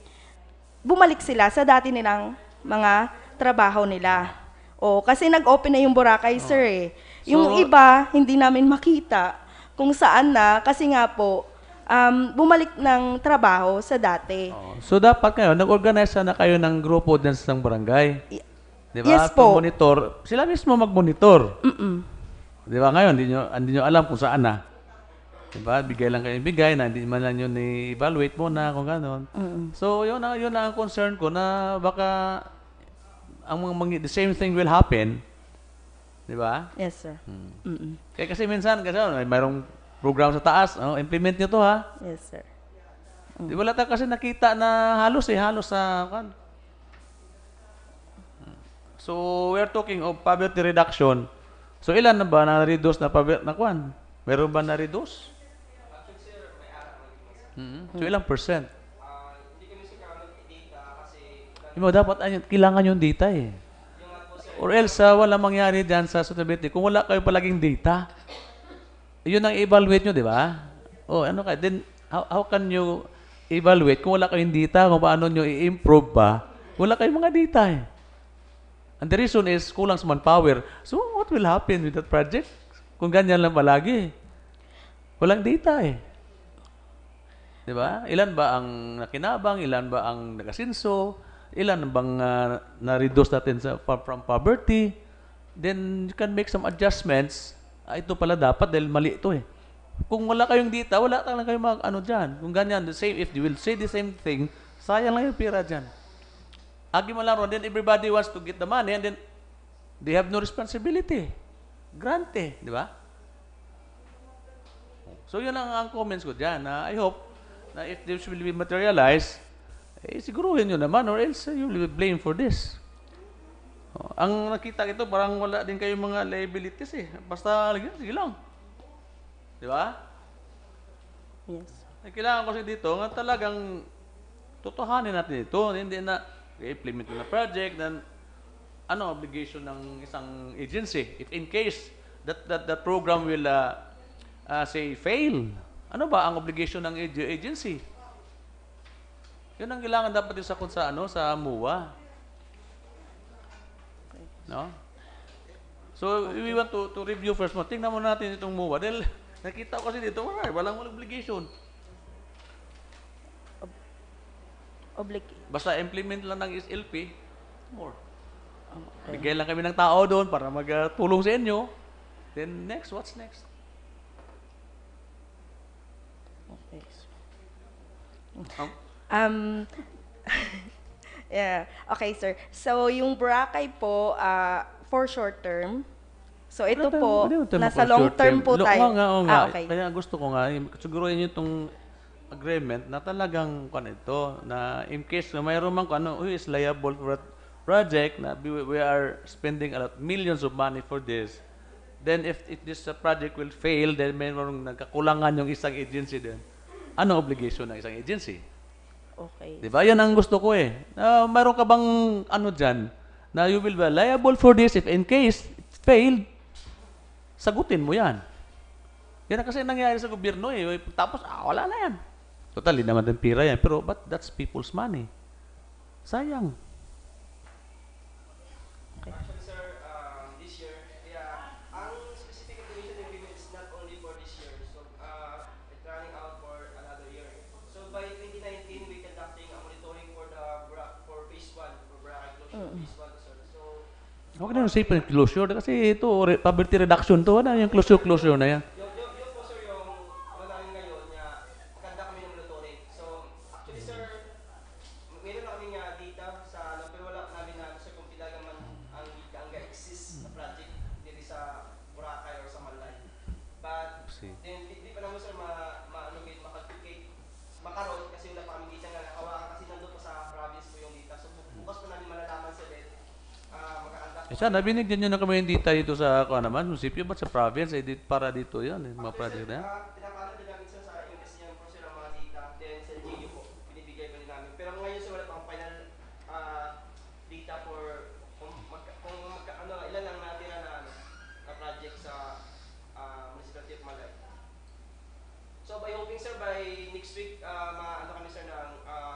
bumalik sila sa dati nilang mga trabaho nila. Kasi nag-open na yung Boracay, sir eh. Yung iba, hindi namin makita kung saan na, kasi nga po, bumalik ng trabaho sa dati. So, dapat kayo, nag-organize na kayo ng grupo din sa barangay. Di ba? Yes po. Monitor. Sila mismo mag-monitor. Di ba ngayon, hindi nyo alam kung saan na. Diba? Bigay lang kayo bigay na hindi man lang yun i-evaluate muna kung gano'n. So, yun ang concern ko na baka the same thing will happen. Diba? Yes, sir. Kaya kasi minsan, mayroong program sa taas, implement nyo to ha. Yes, sir. Di wala tayo kasi nakita na halos sa So, we're talking of poverty reduction. So, ilan na ba na-reduce na poverty na kwan? Meron ba na-reduce? So, ilang percent? Dapat kailangan yung data eh. Or else, wala mangyari dyan sa sustainability kung wala kayo palaging data. Yun ang evaluate nyo, di ba? Then, how can you evaluate kung wala kayong data, kung paano nyo i-improve ba? Wala kayong mga data eh. And the reason is, kulang sa manpower. So, what will happen with that project? Kung ganyan lang palagi. Walang data eh. Di ba? Ilan ba ang nakinabang? Ilan ba ang nakasinso? Ilan bang na-reduce natin from poverty? Then, you can make some adjustments. Ito pala dapat dahil mali ito eh. Kung wala kayong data, wala lang kayong mag-ano dyan. Kung ganyan, if you will say the same thing, sayang lang yung pira dyan. Agi mo lang ron, then everybody wants to get the money and then they have no responsibility. Grant eh, di ba? So, yun ang comments ko dyan. I hope na if this will be materialized, siguruhin nyo naman or else you will be blamed for this. Ang nakita ito, parang wala din kayong mga liabilities eh. Basta, sige lang. Di ba? Yes. Kailangan kasi dito nga talagang tutuhanin natin ito. Hindi na i-implement na project, then obligation ng isang agency. If in case that program will say fail, ano ba ang obligation ng agency? Yun ang kailangan dapat sa MUA. No? So, we want to review first mo. Tingnan mo natin itong MUA. Dahil nakita ko kasi dito, walang obligation. Basta implement lang ng SLP, more. Bigay lang kami ng tao doon para magtulong sa inyo. Then next, what's next? Okay. Yeah. Okay, sir. So, yung Boracay po, for short term. So, ito po, nasa long term po tayo. Oo nga. Okay. Kaya gusto ko nga, siguro yun itong agreement na talagang na in case na mayroon man who is liable for that project na we are spending a lot, millions of money for this, Then if this project will fail, then mayroong nagkakulangan yung isang agency din. Ano obligation ng isang agency? Okay. Di ba? Yan ang gusto ko eh. Mayroon ka bang ano dyan, na you will be liable for this if in case it failed, sagutin mo yan. Yan ang kasi nangyayari sa gobyerno eh. Tapos, wala na yan. Totally naman din pira yan. Pero, but that's people's money. Sayang. Actually, sir, this year, ang specific information agreement is not only for this year. So, it's running out for another year. So, by 2019, we conducting a monitoring for for phase 1, for Boracay closure phase 1, sir. So, Huwag na yung safe and closure kasi ito, poverty reduction to. Ano yung closure na yan? yung po, sir, yung ano namin ngayon, maganda kami ng monitoring. So, actually, sir, meron na kami data sa, pero wala namin na, sir, kung pilagang man ang exist na project dito sa Boracay or sa Malay. But, then, di pa naman, sir, makalculate, makaroon, kasi wala pa kami data nga, hawakan kasi nandun pa sa province po yung data. So, bukas pa namin malalaman, sir, Sana, binigyan nyo na kami yung data dito sa, naman, munisipyo, ba't sa province, para dito yan, mga project na yan. Pinapalo din namin sir sa invest niya po sila mga data, then sa LGU po, binibigay pa din namin. Pero ngayon sir, wala pang final data for ilan lang natira na project sa Municipality of Malay. So by hoping sir, by next week, kami sir ng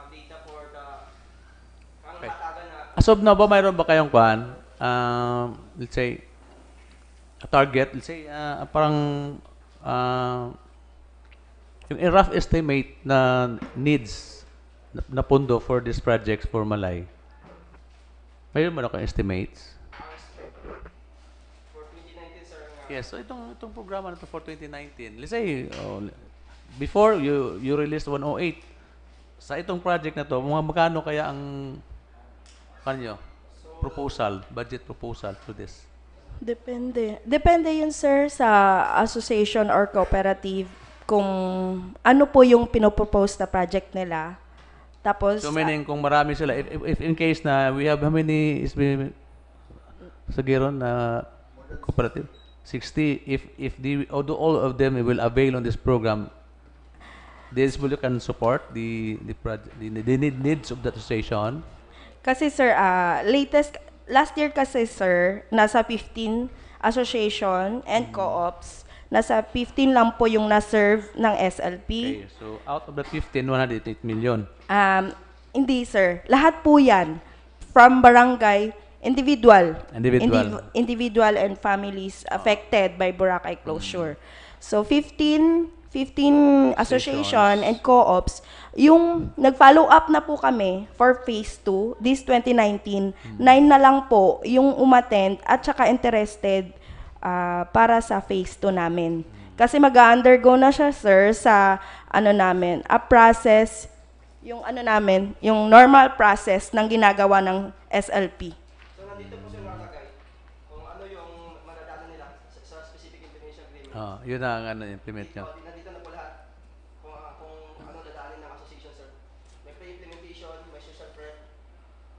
data for the hatagan na. As of now ba, mayroon ba kayong let's say, a target, let's say, parang, yung rough estimate na needs na pondo for this project for Malay. Mayroon ba na kayong estimates? For 2019, sir. Yes, so itong programa na to for 2019, let's say, before you released 108, sa itong project na to, magkano kaya ang kanyo? Budget proposal to this? Depende. Depende yun, sir, sa association or cooperative kung ano po yung pinopropose na project nila. Tapos, So meaning kung marami sila, if in case na we have how many sa Giron na cooperative? 60. If all of them will avail on this program, this will can support the project, the needs of the association. kasi sir, last year kasi sir, nasa 15 association and co-ops, nasa 15 lang po yung na-serve ng SLP. Okay, so out of the 15, 108 million. Hindi sir, lahat po yan, from barangay, individual and families affected by Boracay closure. So 15 association and co-ops, yung nag-follow up na po kami for phase 2, this 2019, 9 na lang po yung umattend at saka interested para sa phase 2 namin. Kasi mag-undergo na siya, sir, sa namin, a process, yung namin, yung normal process ng ginagawa ng SLP. So nandito po siya nakalagay kung ano yung madadaanan nila sa specific information agreement. Yun ang implement nyo. Nandito na po lahat kung ano dadaanin ng association, sir. May pre-implementation, may social prep,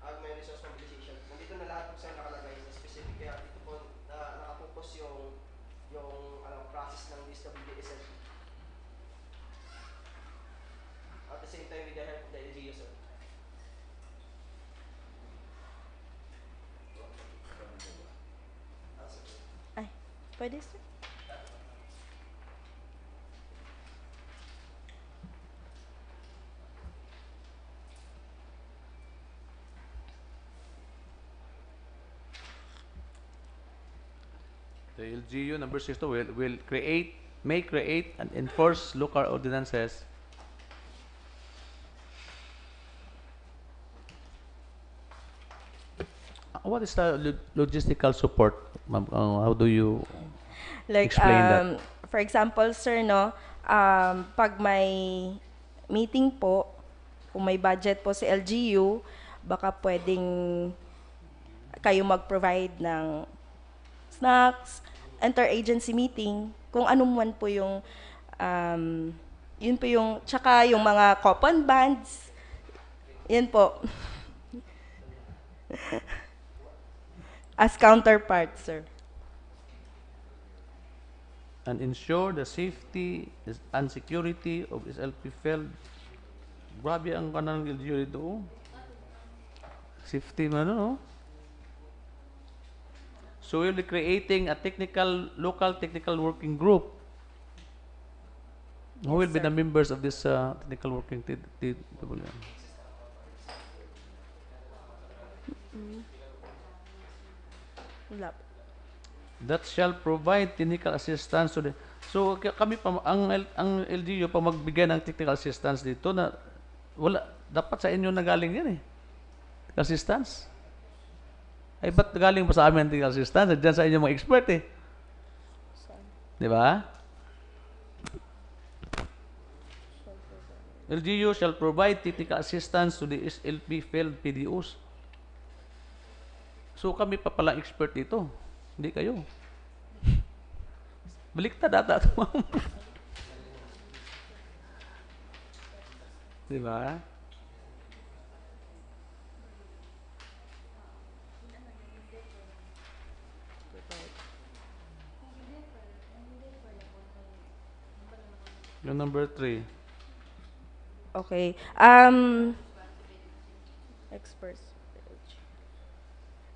at may resource mobilization. Nandito na lahat po siya nakalagay sa specific. Kaya dito po nakapokus yung process ng DSWD-SLP. At the same time with the help of the LGU, sir. Ay, pwede sir? The LGU number 6 will may create and enforce local ordinances what is the logistical support, ma'am? How do you explain that? For example, sir, pag may meeting po, kung may budget po si LGU, baka pwedeng kayo mag-provide ng snacks, inter-agency meeting, kung ano man po yung, yun po yung, tsaka yung mga coupon bands, yun po. As counterpart, sir. and ensure the safety and security of SLP field. Grabe ang kanang LGU dito. Oh. Safety man, no? So we'll be creating a local technical working group. Who will be the members of this technical working TWM? That shall provide technical assistance to the... So kami pa ang LGU pa magbigay ng technical assistance dito na wala dapat sa inyo nagaling yan eh. Assistance. Ay ba't galing pa sa amin ang technical assistance? Diyan sa inyo mga expert eh. Di ba? LGU shall provide technical assistance to the SLP field PDOs. So kami pa pala expert dito. Hindi kayo. Baliktad ata ito. Di ba? Yung number 3. Okay. Experts.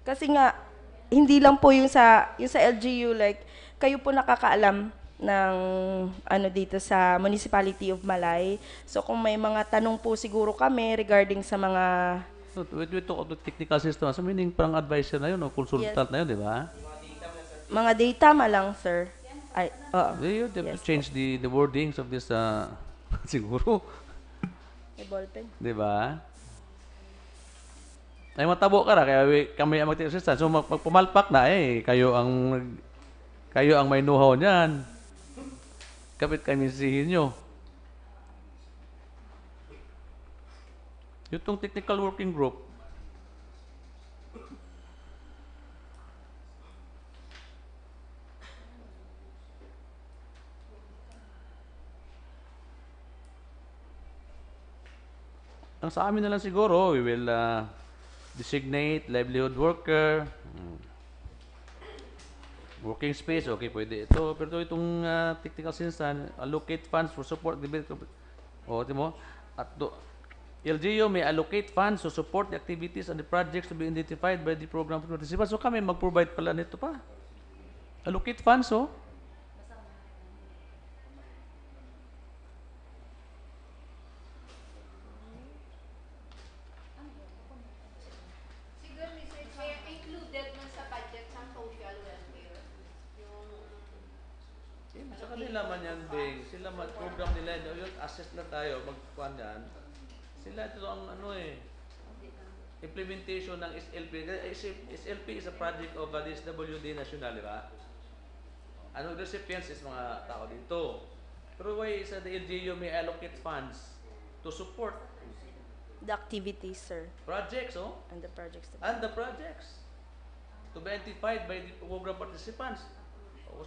Kasi nga, hindi lang po yung sa LGU, like, kayo po nakakaalam ng ano dito sa Municipality of Malay. So kung may mga tanong po siguro kami regarding sa mga... So, we talk of the technical system. So meaning parang advisor na yun o consultant na yun, di ba? Mga data lang, sir. Ay, You have to change the wordings of this siguro. May ballpen. Di ba? Ay matabo ka na, kaya kami ang mag-technical assistant. So magpumalpak na kayo ang may know-how niyan. Kapit kami sisihin nyo. Yung technical working group, ang sa amin na lang siguro, we will designate livelihood worker, working space, okay, pwede ito. Pero itong technical assistance, allocate funds for support the at LGU may allocate funds to support the activities and the projects to be identified by the program participants. So kami mag-provide pala nito pa. Allocate funds, oh. Sila man yan, Bing. Sila mag-program nila. Yung assess na tayo, mag-kuhan yan. Sila ito ang implementation ng SLP. SLP is a project of the SWD National, di ba? Ano recipients is mga tao dito. Pero why is the LGU may allocate funds to support the activities, sir. Projects, oh? And the projects. And the projects. To be identified by the program participants.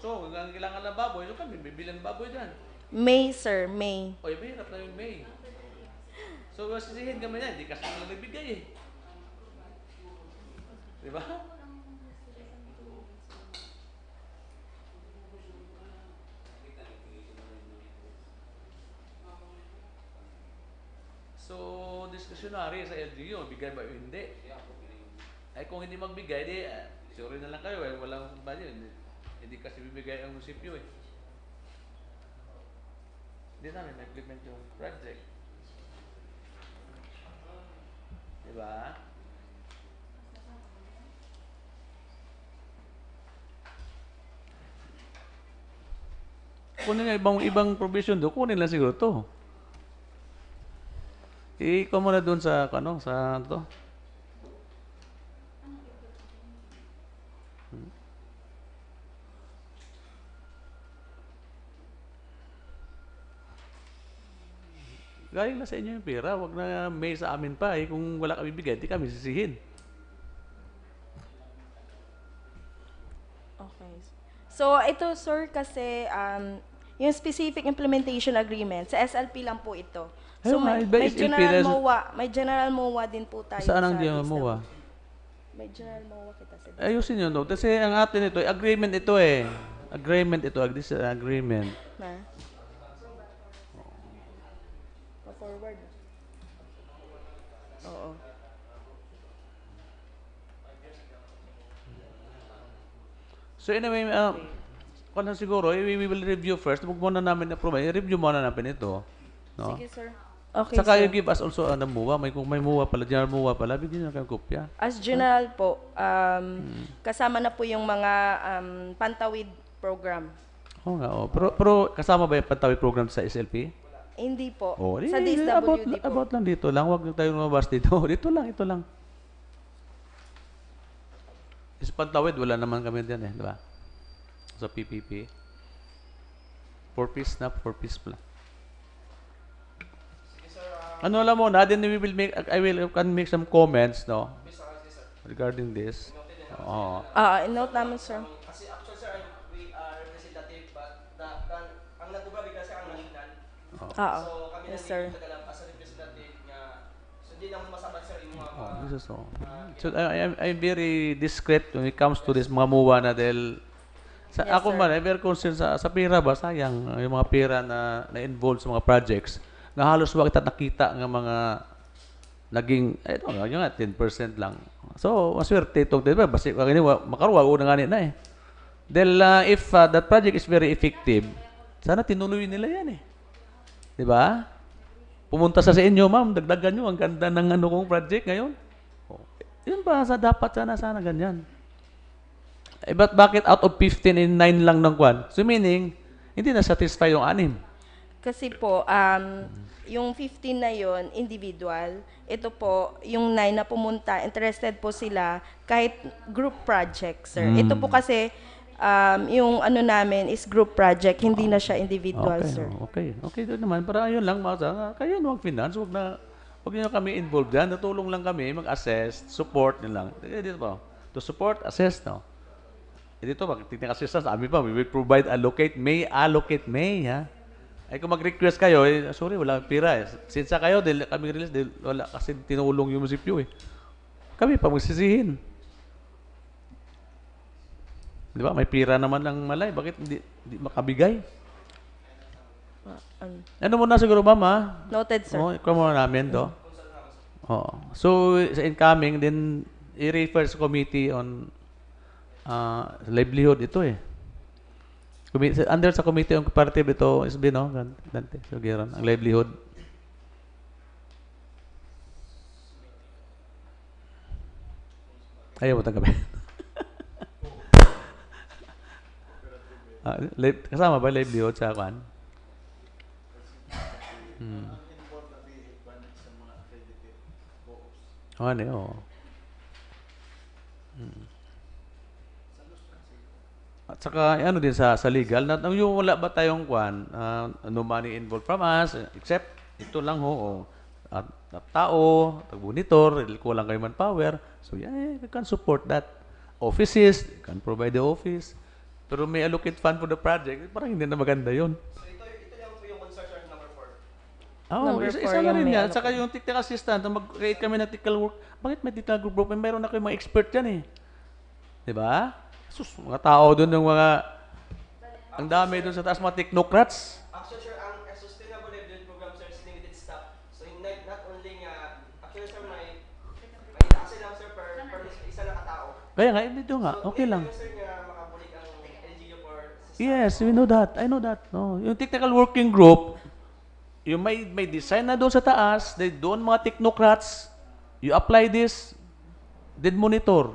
So, kung kailangan ng baboy, so kami, bibilan ng baboy dyan. May, sir, May. Oy, mahirap na yung May. So, masisihin kami yan, hindi kasi lang nagbigay eh. Di ba? So, discretionary sa LGU, bigay ba o hindi? Ay, kung hindi magbigay, di, sorry na lang kayo, walang budget. Hindi kasi bibigay ang munisipyo eh. Hindi namin na-implement yung project. Diba? Kunin nga ibang provision doon, kunin lang siguro to. Ikaw muna doon sa, sa to. Galing na sa inyo yung pera, wag na may sa amin pa eh. Kung wala kami bigay, di kami sisihin. Okay. So, ito, sir, kasi yung specific implementation agreement, sa SLP lang po ito. So, may general MOA din po tayo. Saan ang general MOA? May general MOA kita sa ayusin nyo, no? Kasi ang atin ito, agreement ito eh. Agreement ito, this is agreement. Na? Pa-forward. Oo. So anyway, kung na siguro, we will review first. Huwag muna namin approve. I-review muna namin ito. No? Sige, sir. Okay, Saka sir. you give us also ano, MUA. Kung may MUA pala, general MUA pala, bigyan nyo kayong kopya. As general po, kasama na po yung mga pantawid program. Oo nga, oh. Pero kasama ba yung pantawid program sa SLP? Hindi po. Oh, Sa DSWD po. about lang dito lang. Huwag tayo lumabas dito. Dito lang, ito lang. Is pantawid, wala naman kami din eh, di ba? Sa PPP. 4-piece na, 4-piece pala. Ano lang muna, then we will make, can make some comments, no? Regarding this. Oo. Note namin, sir. Kasi actually, sir, we are representative, but ang nag-ubabi kasi ang nahinan. So, kami yes, sir. nandito as a representative nga, so hindi naman masabat, sir, yung mga... This is so. So, I'm very discreet when it comes to this mga muwa na dahil Yes, ako sir. man, I'm very concerned sa pera ba, sayang yung mga pera na-involved sa mga projects na halos wag kita nakita ng mga naging, I don't know, yung nga, 10% lang. So, maswerte itong, diba, basi, makaruwa, una nga na eh. Dahil if that project is very effective, sana tinuloy nila yan eh. Diba? Pumunta sa inyo, ma'am, dagdagan nyo, ang ganda ng ano kong project ngayon. Yun ba, dapat sana ganyan. Eh, but bakit out of 15 in 9 lang ng kwan? So meaning, hindi na satisfy yung 6. Kasi po, yung 15 na yon individual. Ito po, yung 9 na pumunta, interested po sila kahit group project, sir. Ito po kasi, yung ano namin is group project, hindi na siya individual, okay, sir. Okay doon naman. Para ayun lang, kayo mag-finance, huwag nyo kami involved dyan. Natulong lang kami, mag-assess, support nyo lang. Dito po, to support, assess, no? Dito, technical assistance, amin pa, we will provide, allocate, may, ha? Ay kung mag-request kayo, sorry, wala pira eh. Since kayo, kami release, wala kasi tinulong yung munisipyo eh. Kami pa magsisihin. Di ba? May pira naman ng Malay. Bakit hindi makabigay? Ano muna siguro, mama? Noted, sir. Ikaw muna namin to. So, sa incoming, then i-refer sa committee on livelihood ito eh. Under sa committee on comparative ito is no? Dante, so Geron, ang livelihood. Ayaw mo tanggapin. Kasama ba livelihood sa kwan? Ano eh, oo. At saka ano din sa legal, yung wala ba tayong kwan, no money involved from us, except ito lang ho, at tao, tag-monitor, kulang kayo manpower, so yeah, we can support that. Offices, we can provide the office, pero may allocate fund for the project, parang hindi na maganda yun. So ito lang po yung concern, sir, number 4. Isa na rin yan. Saka yung technical assistant, mag-create kami ng technical work, bakit may technical group? Mayroon na kayong mga expert yan eh. Diba? Sus, mga tao doon, yung mga, ang dami doon sa taas, mga technocrats. Actually, sir, ang sustainable livelihood program, sir, is limited staff. So, not only actually, sir, may kasi lang, sir, per isa na katao. Kaya nga, dito nga, okay lang. So, sir, nga makabulik ang LGU for system. Yes, we know that. I know that. No, yung technical working group, yung may design na doon sa taas, doon mga technocrats, you apply this, then monitor.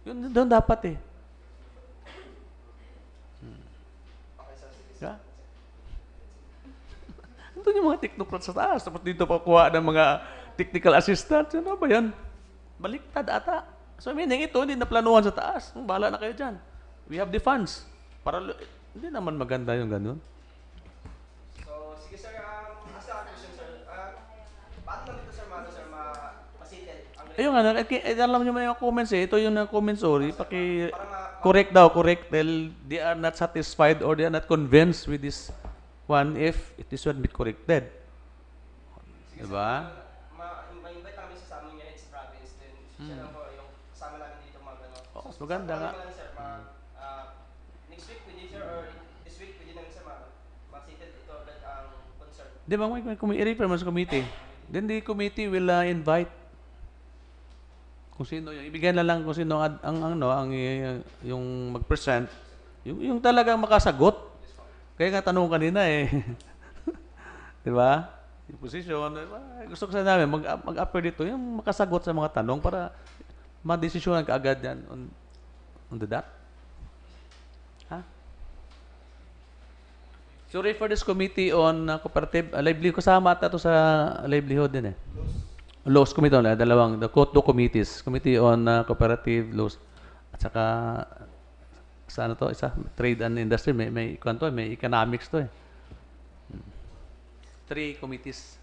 Yun doon dapat eh. Yeah. Doon yung mga technocrats sa taas. Tapos dito pa kuha ng mga technical assistant. Ano ba yan? Baliktad ata. So meaning ito, hindi naplanuhan sa taas. Bahala na kayo dyan. We have the funds. Hindi naman maganda yung ganun. So, sige sir, as a question sir, paano lang dito sir, ma-settle? Ayun nga, alam nyo man yung comments eh. Ito yung comments, sorry. Correct daw, correct. They are not satisfied or they are not convinced with this one if it is not be corrected. Diba? Ma-invite namin sa amin yung heads province din. Siya lang po yung kasama namin dito mag-ano. Maganda nga. Sir, next week, pwede sir, Di ba, i-refer mo sa committee. Then the committee will invite kung sino, ibigay na lang kung sino yung mag-present, yung talagang makasagot. Kaya nga tanong kanina eh. Di ba? Yung position, gusto ko sa namin, mag-appear dito, yung makasagot sa mga tanong para ma-desisyonan ka agad yan on the dot. Ha? So refer this committee on cooperative, livelihood, kasama ata ito sa livelihood din eh. Laws committee, the two committees, committee on cooperative laws, at saka sa ano to, isa, trade and industry, may economics to eh. 3 committees.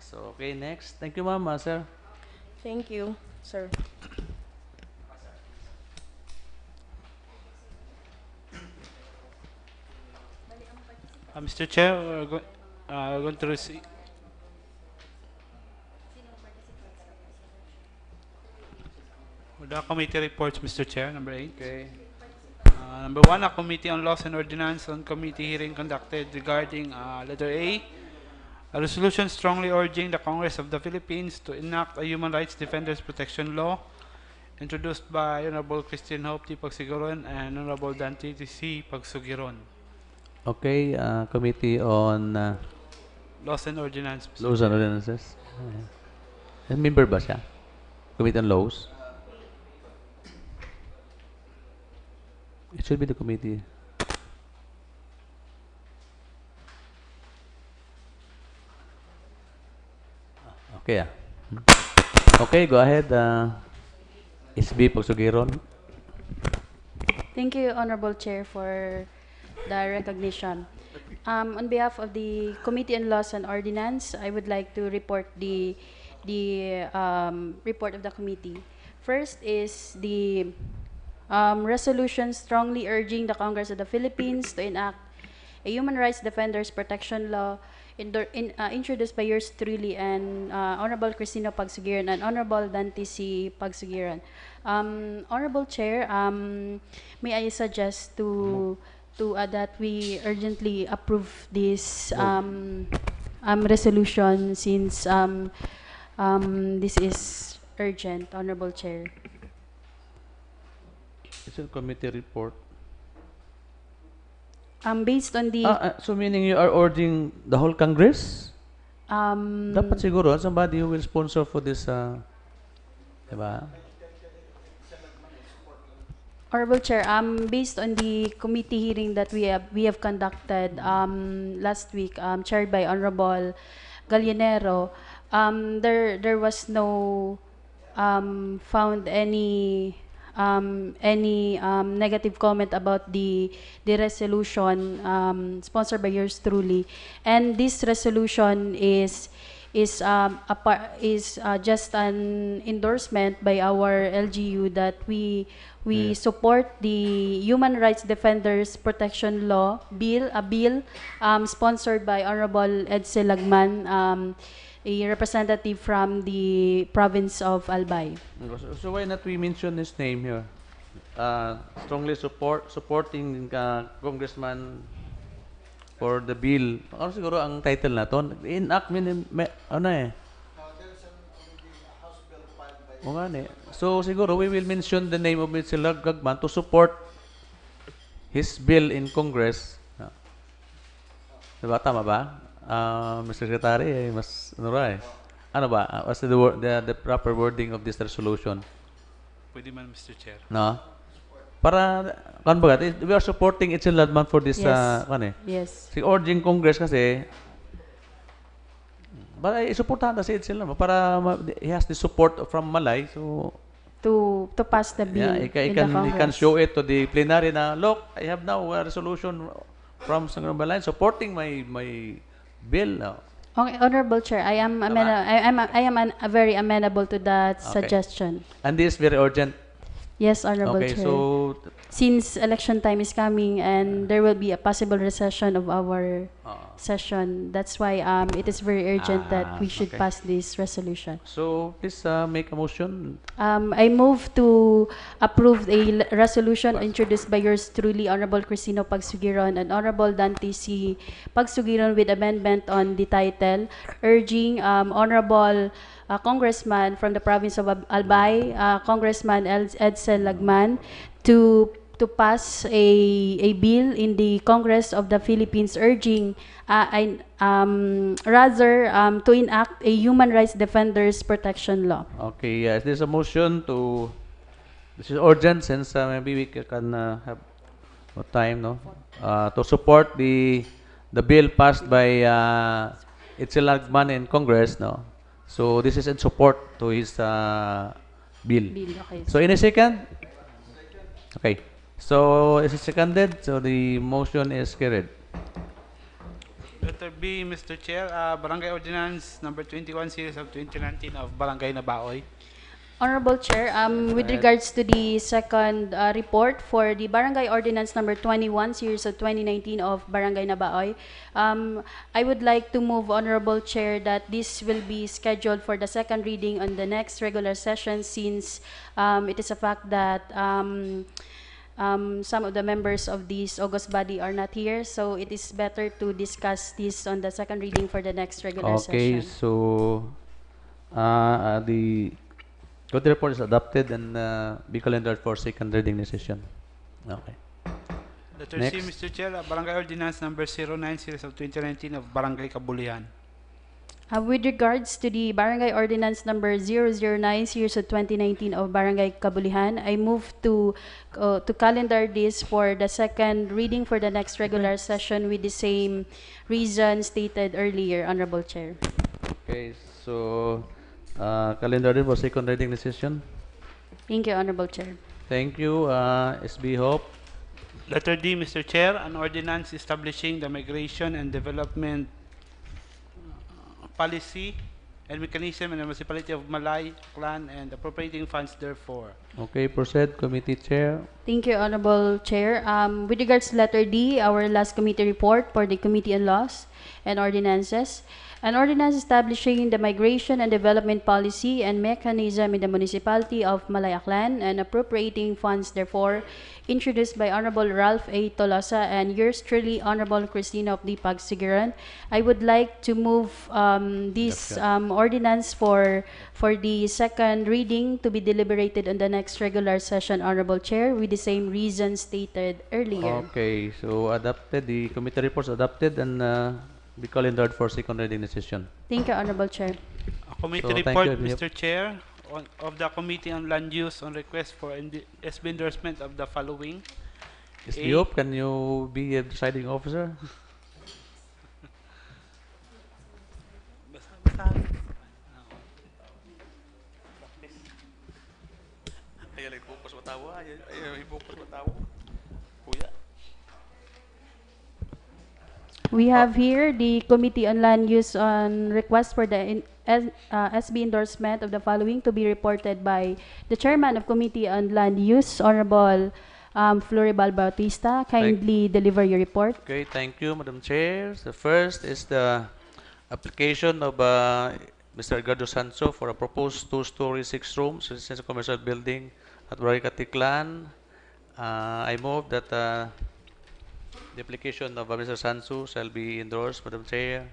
So, okay, next. Thank you, ma'am, sir. Thank you, sir. Mr. Chair, we're going to receive. The committee reports, Mr. Chair, number 8. Okay. Number 1, a committee on laws and ordinance on committee hearing conducted regarding letter A, a resolution strongly urging the Congress of the Philippines to enact a human rights defenders protection law introduced by Honorable Christine Hope T. Pagsiguron and Honorable Dante T.C. Pagsugiron. Okay, committee on Laws and ordinance. laws and ordinances. Member ba siya? Committee on laws? It should be the committee. Okay, okay, go ahead. SB Pagsugiron. Thank you, Honorable Chair, for the recognition. On behalf of the Committee on Laws and Ordinance, I would like to report the report of the committee. First is the resolution strongly urging the Congress of the Philippines to enact a human rights defenders protection law introduced by yours truly and Honorable Cristina Pagsugiran and Honorable Dante C. Pagsugiran. Honorable Chair, may I suggest to that we urgently approve this resolution since this is urgent, Honorable Chair. It's a committee report. Based on the so meaning you are urging the whole Congress? Dapat siguro somebody who will sponsor for this, diba? Honorable Chair, based on the committee hearing that we have conducted last week, chaired by Honorable Gallinero, there was no found any negative comment about the resolution sponsored by yours truly, and this resolution is just an endorsement by our LGU that we support the Human Rights Defenders Protection Law bill, a bill sponsored by Honorable Edsel Lagman, a representative from the province of Albay. So why not we mention his name here? Strongly supporting Congressman for the bill. Ano siguro ang title na to? Enact ano eh? O nga eh. So siguro we will mention the name of Mr. Lagman to support his bill in Congress. Diba? Tama ba? Mr. Secretary, mas ano ba eh? Ano ba? What's the proper wording of this resolution? Pwede man, Mr. Chair. No? Para, kan ba? We are supporting Edsel Lagman for this, Yes. kan eh? Yes. Si urging Congress kasi, para isuportahan na si Edsel Lagman para he has the support from Malay, so To pass the bill yeah, in the he can Congress. show it to the plenary na, look, I have now a resolution from Sangam Malay supporting my bill. No? Okay, Honorable Chair, I am very amenable to that suggestion. And this is very urgent. Yes, Honorable Okay, Chair. so Since election time is coming and there will be a possible recession of our session, that's why it is very urgent that we should okay. pass this resolution. So please make a motion. I move to approve a resolution introduced by yours truly, Honorable Crisino Pagsugiron and Honorable Dante C. Pagsugiron with amendment on the title, urging Honorable Congressman from the province of Albay, Congressman Edsel Lagman, to pass a bill in the Congress of the Philippines urging to enact a human rights defenders protection law. Okay, yes, there's a motion to. This is urgent since maybe we can have more time, no, to support the bill passed by Itzel Lagman in Congress, no. So this is in support to his bill. Okay. So in a second. Okay. So is it seconded? So the motion is carried. Letter B, Mr. Chair, Barangay Ordinance number 21 series of 2019 of Barangay Nabaoy. Honorable Chair, with regards to the second report for the Barangay Ordinance number 21 series of 2019 of Barangay Nabaoy, I would like to move, Honorable Chair, that this will be scheduled for the second reading on the next regular session since it is a fact that some of the members of this August body are not here, so it is better to discuss this on the second reading for the next regular Okay, session. so the committee report is adopted and be calendared for second reading decision. Okay. Letter Next. C, Mr. Chair, Barangay Ordinance number 09 series of 2019 of Barangay Kabulian. With regards to the Barangay Ordinance number 009 series of 2019 of Barangay Kabulihan, I move to calendar this for the second reading for the next regular session with the same reason stated earlier, Honorable Chair. Okay, so calendar for second reading decision. Thank you, Honorable Chair. Thank you, SB Hope. Letter D, Mr. Chair, an ordinance establishing the migration and development policy and mechanism in the municipality of Malay, Clan, and appropriating funds therefore. Okay, proceed, committee chair. Thank you, Honorable Chair. With regards to letter D, our last committee report for the Committee on Laws and Ordinances, an ordinance establishing the migration and development policy and mechanism in the municipality of Malay, Aklan, and appropriating funds therefore, introduced by Honorable Ralph A. Tolosa and yours truly, Honorable Christina of the Pagsigiran. I would like to move this ordinance for the second reading to be deliberated on the next regular session, Honorable Chair, with the same reasons stated earlier. Okay, so adopted, the committee reports adopted and be calendared for second reading decision. Thank you, Honorable Chair. A committee So, thank report, you, Mr. Chair, of the Committee on Land Use on request for SB endorsement of the following. SB Hope, can you be a deciding officer? We have here the Committee on Land Use on request for the SB endorsement of the following to be reported by the Chairman of Committee on Land Use, Honorable Floribal Bautista. Kindly deliver your report. Okay, thank you, Madam Chair. The first is the application of Mr. Edgardo Sancho for a proposed two-story, 6 rooms residential commercial building at Barangay Katiklan. I move that the application of Mr. Sancho shall be endorsed, Madam Chair.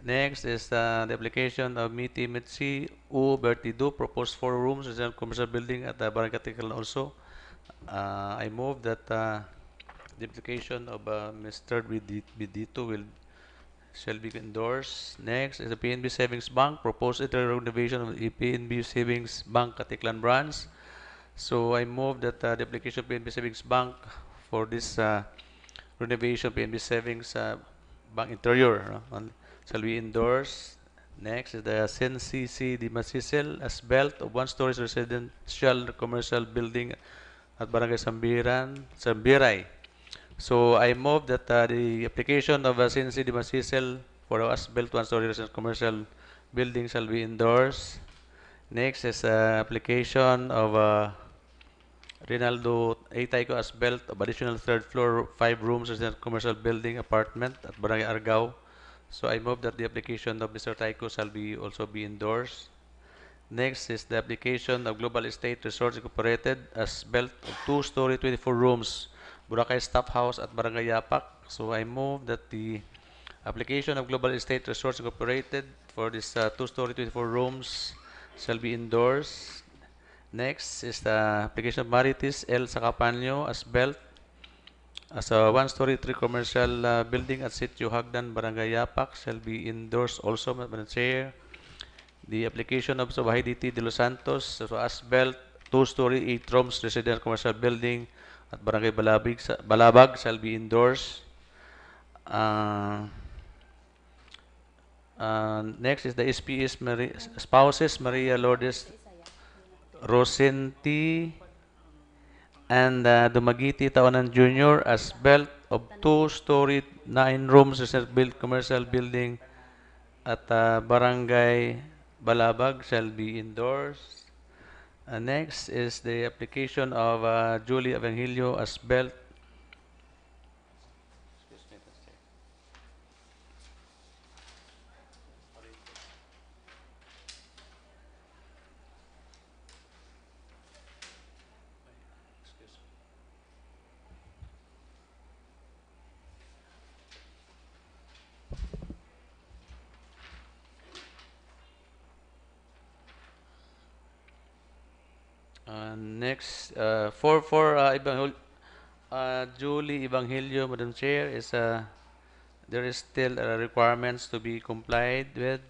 Next is the application of Miti Mitsi U Bertidu, proposed 4 rooms residential commercial building at the Barangay Katiklan also. I move that the application of Mr. Bidito shall be endorsed. Next is the PNB Savings Bank, proposed interior renovation of the PNB Savings Bank Katiklan branch. So I move that the application of PNB Savings Bank for this renovation of PNB Savings Bank interior shall be endorsed. Next is the CNCC Di Masisel as built of 1-story residential commercial building at Barangay Sambiray. So I move that the application of CNC Di Masisel for as built 1-story residential commercial building shall be endorsed. Next is application of Rinaldo A. Taiko as built of additional third floor, 5 rooms residential commercial building apartment at Barangay Argao. So I move that the application of Mr. Taiko shall be also be endorsed. Next is the application of Global Estate Resorts Incorporated as built of 2-story, 24 rooms, Boracay Staff House at Barangay Yapak. So I move that the application of Global Estate Resorts Incorporated for this 2-story, 24 rooms shall be endorsed. Next is the application of Maritis L. Sacapanyo as built as a 1-story, 3 commercial building at Sitio Hagdan, Barangay Yapak shall be endorsed also, Madam Chair. The application of Subahiditi de Los Santos so as built 2-story, 8 rooms residential commercial building at Barangay Balabag shall be endorsed. Next is the SPS spouses Maria Lourdes Rosenti and Dumagiti Tawanan Jr. as built of 2-story, 9 rooms built commercial building at Barangay Balabag shall be endorsed. Next is the application of Julie Evangelio as built. Next, for Julie Evangelio, Madam Chair, is there is still requirements to be complied with,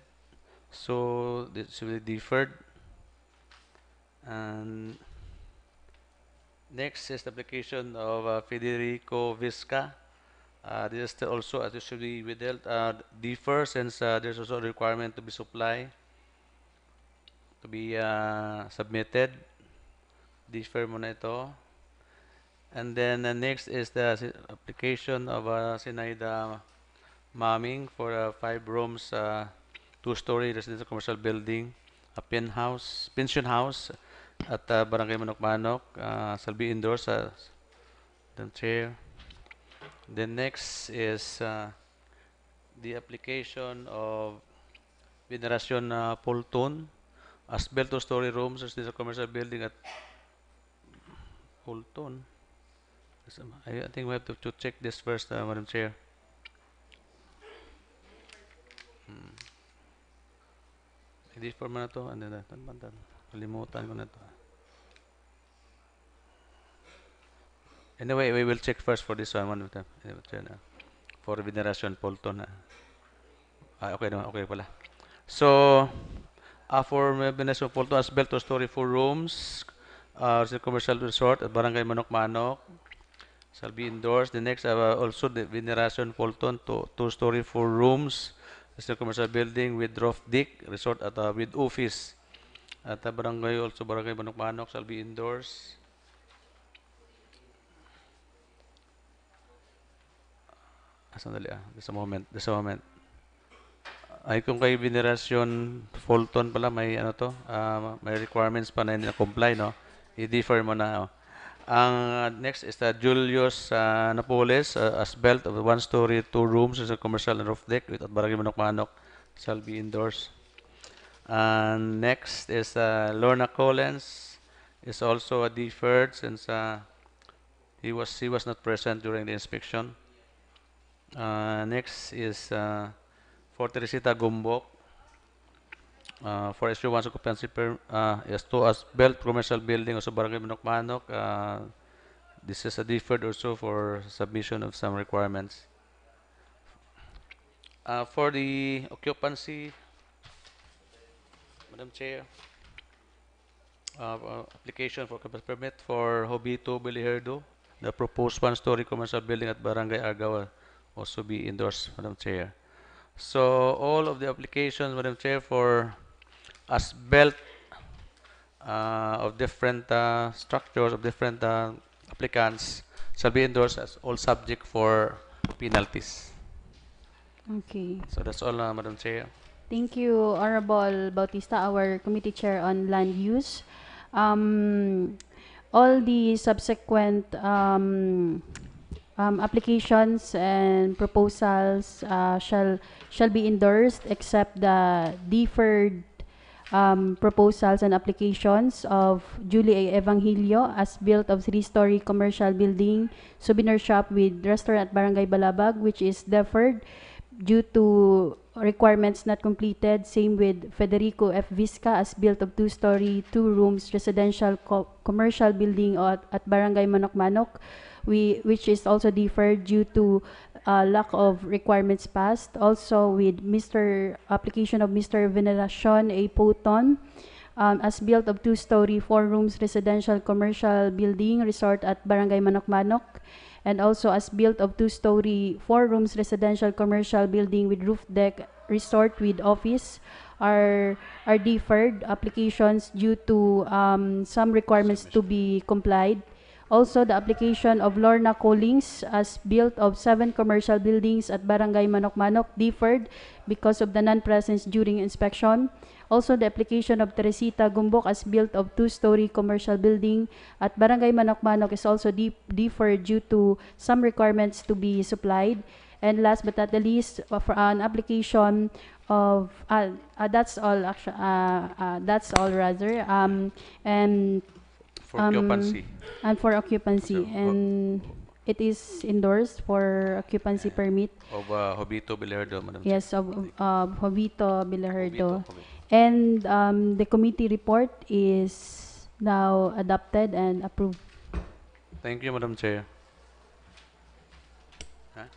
so this will be deferred. And next is the application of Federico Visca. This is still also as it should be withheld, defer since there's also a requirement to be supplied, to be submitted. Defer muna ito. And then next is the application of Sinaida Maming for 5 rooms, 2-story residential commercial building, a pension house at Barangay Manok-Manok shall be endorsed as the chair. Then next is the application of Veneracion Polton as built 2-story rooms residential commercial building at Polton. I think we have to check this first, Madam Chair. I-defer mo na to. Kalimutan ko na to. Anyway, we will check first for this one. For Veneracion Polton. Okay naman, okay pala. So, for Veneracion Polton as built 2-story, 4 rooms, commercial resort at Barangay Manok-Manok shall be endorsed. The next also the Veneracion Polton 2-story, 4 rooms. It's a commercial building with roof deck resort at with office at Barangay Manok-Manok shall be endorsed. Sandali Just a moment. Ay kung kay Veneracion Fulton pala may may requirements pa na comply, no? I-defer mo na. Ang next is Julius Napoles as built of 1-story, 2 rooms is a commercial and roof deck with Barangay Manok-Manok shall be endorsed. And next is Lorna Collins is also deferred since he was not present during the inspection. Next is for Teresita Gumbok for issuance of occupancy yes, to as built commercial building also Barangay Manok-Manok. This is deferred also for submission of some requirements. For the occupancy, Madam Chair, application for occupancy permit for Hobito Biliherdo, the proposed 1-story commercial building at Barangay Argao also be endorsed, Madam Chair. So all of the applications, Madam Chair, for as built of different structures of different applicants shall be endorsed as all subject for penalties. Okay. So that's all, Madam Chair. Thank you, Honorable Bautista, our committee chair on land use. Um, all the subsequent applications and proposals shall be endorsed except the deferred proposals and applications of Julie A. Evangelio as built of 3-story commercial building, souvenir shop with restaurant at Barangay Balabag, which is deferred due to requirements not completed. Same with Federico F. Visca as built of 2-story, 2 rooms residential commercial building at Barangay Manok-Manok, which is also deferred due to lack of requirements passed. Also with application of Mr. Veneracion A. Poton as built of 2-story, 4 rooms residential commercial building resort at Barangay Manok-Manok, and also as built of 2-story, 4 rooms residential commercial building with roof deck resort with office are deferred applications due to some requirements to be complied. Also, the application of Lorna Collings as built of 7 commercial buildings at Barangay Manok-Manok deferred because of the non-presence during inspection. Also, the application of Teresita Gumbok as built of 2-story commercial building at Barangay Manok-Manok is also deferred due to some requirements to be supplied. And last but not the least, for an application of that's all actually. That's all rather. And For occupancy. and for occupancy, and it is endorsed for occupancy permit. Of Hobito Bilardo, Madam Yes, Chair. of Jovito Bilaherdo. Jovito. And the committee report is now adopted and approved. Thank you, Madam Chair. Okay.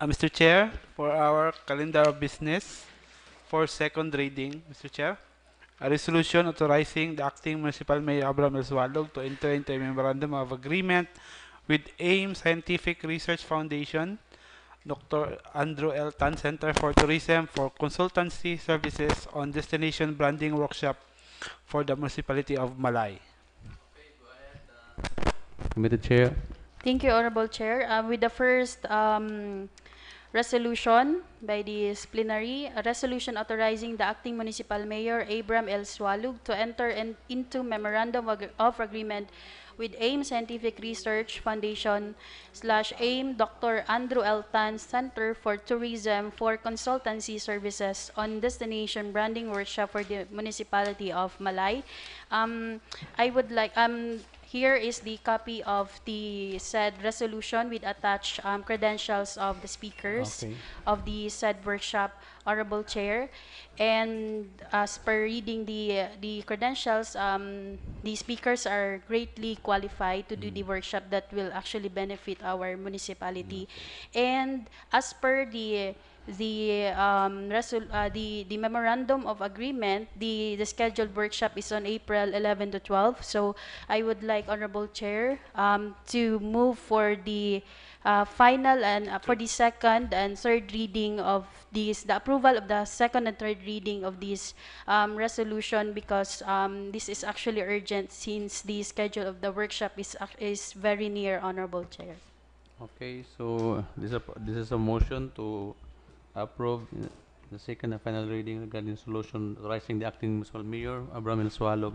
Mr. Chair, for our calendar of business, for second reading, Mr. Chair, a resolution authorizing the acting municipal mayor Abraham L. Sualog to enter into a memorandum of agreement with AIM Scientific Research Foundation, Dr. Andrew L. Tan Center for Tourism for consultancy services on destination branding workshop for the municipality of Malay. Committee Chair. Thank you, Honorable Chair. With the first resolution by this plenary, a resolution authorizing the acting municipal mayor, Abram L. Swalug, to enter into memorandum of agreement with AIM Scientific Research Foundation / AIM Dr. Andrew L. Tan Center for Tourism for consultancy services on destination branding workshop for the municipality of Malay. I would like here is the copy of the said resolution with attached credentials of the speakers of the said workshop, Honorable Chair. And as per reading the credentials, the speakers are greatly qualified to do the workshop that will actually benefit our municipality. And as per the memorandum of agreement, the scheduled workshop is on April 11 to 12. So I would like, Honorable Chair, to move for the final and for the second and third reading of this, the approval of the second and third reading of this resolution, because this is actually urgent since the schedule of the workshop is very near, Honorable Chair. Okay, so this is a motion to approve the second and final reading regarding solution authorizing the acting municipal mayor, Abraham L. Sualog,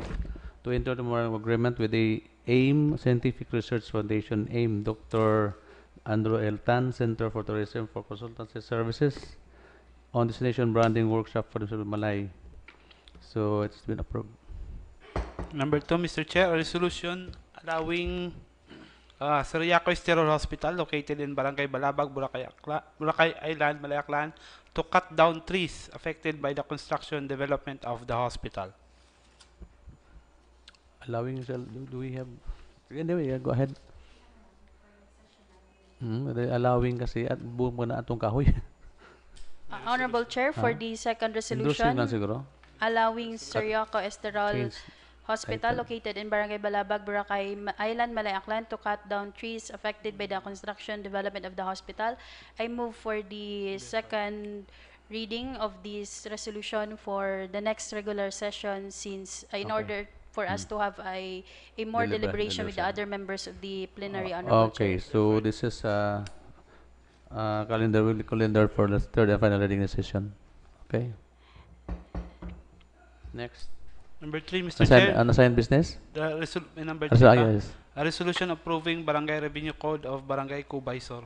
to enter the memorandum of agreement with the AIM Scientific Research Foundation, AIM Dr. Andrew L. Tan Center for Tourism for Consultancy Services on destination branding workshop for the city of Malay. So it's been approved. Number 2, Mr. Chair, a resolution allowing Sariaco Sterile Hospital located in Barangay Balabag, Boracay Island, Malayaklan, to cut down trees affected by the construction development of the hospital. Allowing, do we have, anyway, go ahead. Allowing kasi at buong mo na atong kahoy. Honorable Chair, for the second resolution, allowing Sariaco Sterile Hospital located in Barangay Balabag, Boracay Island, Malayaklan, to cut down trees affected by the construction development of the hospital. I move for the second reading of this resolution for the next regular session, since in order for us to have a more deliberation with the Deliberation. other members of the plenary, Honorable Okay, Chair. so this is calendar for the third and final reading session. Okay. Next. Number 3, Mr. Chair. Unassigned business? Number Ah, 3 ba? yes. A resolution approving Barangay Revenue Code of Barangay Cubaysor.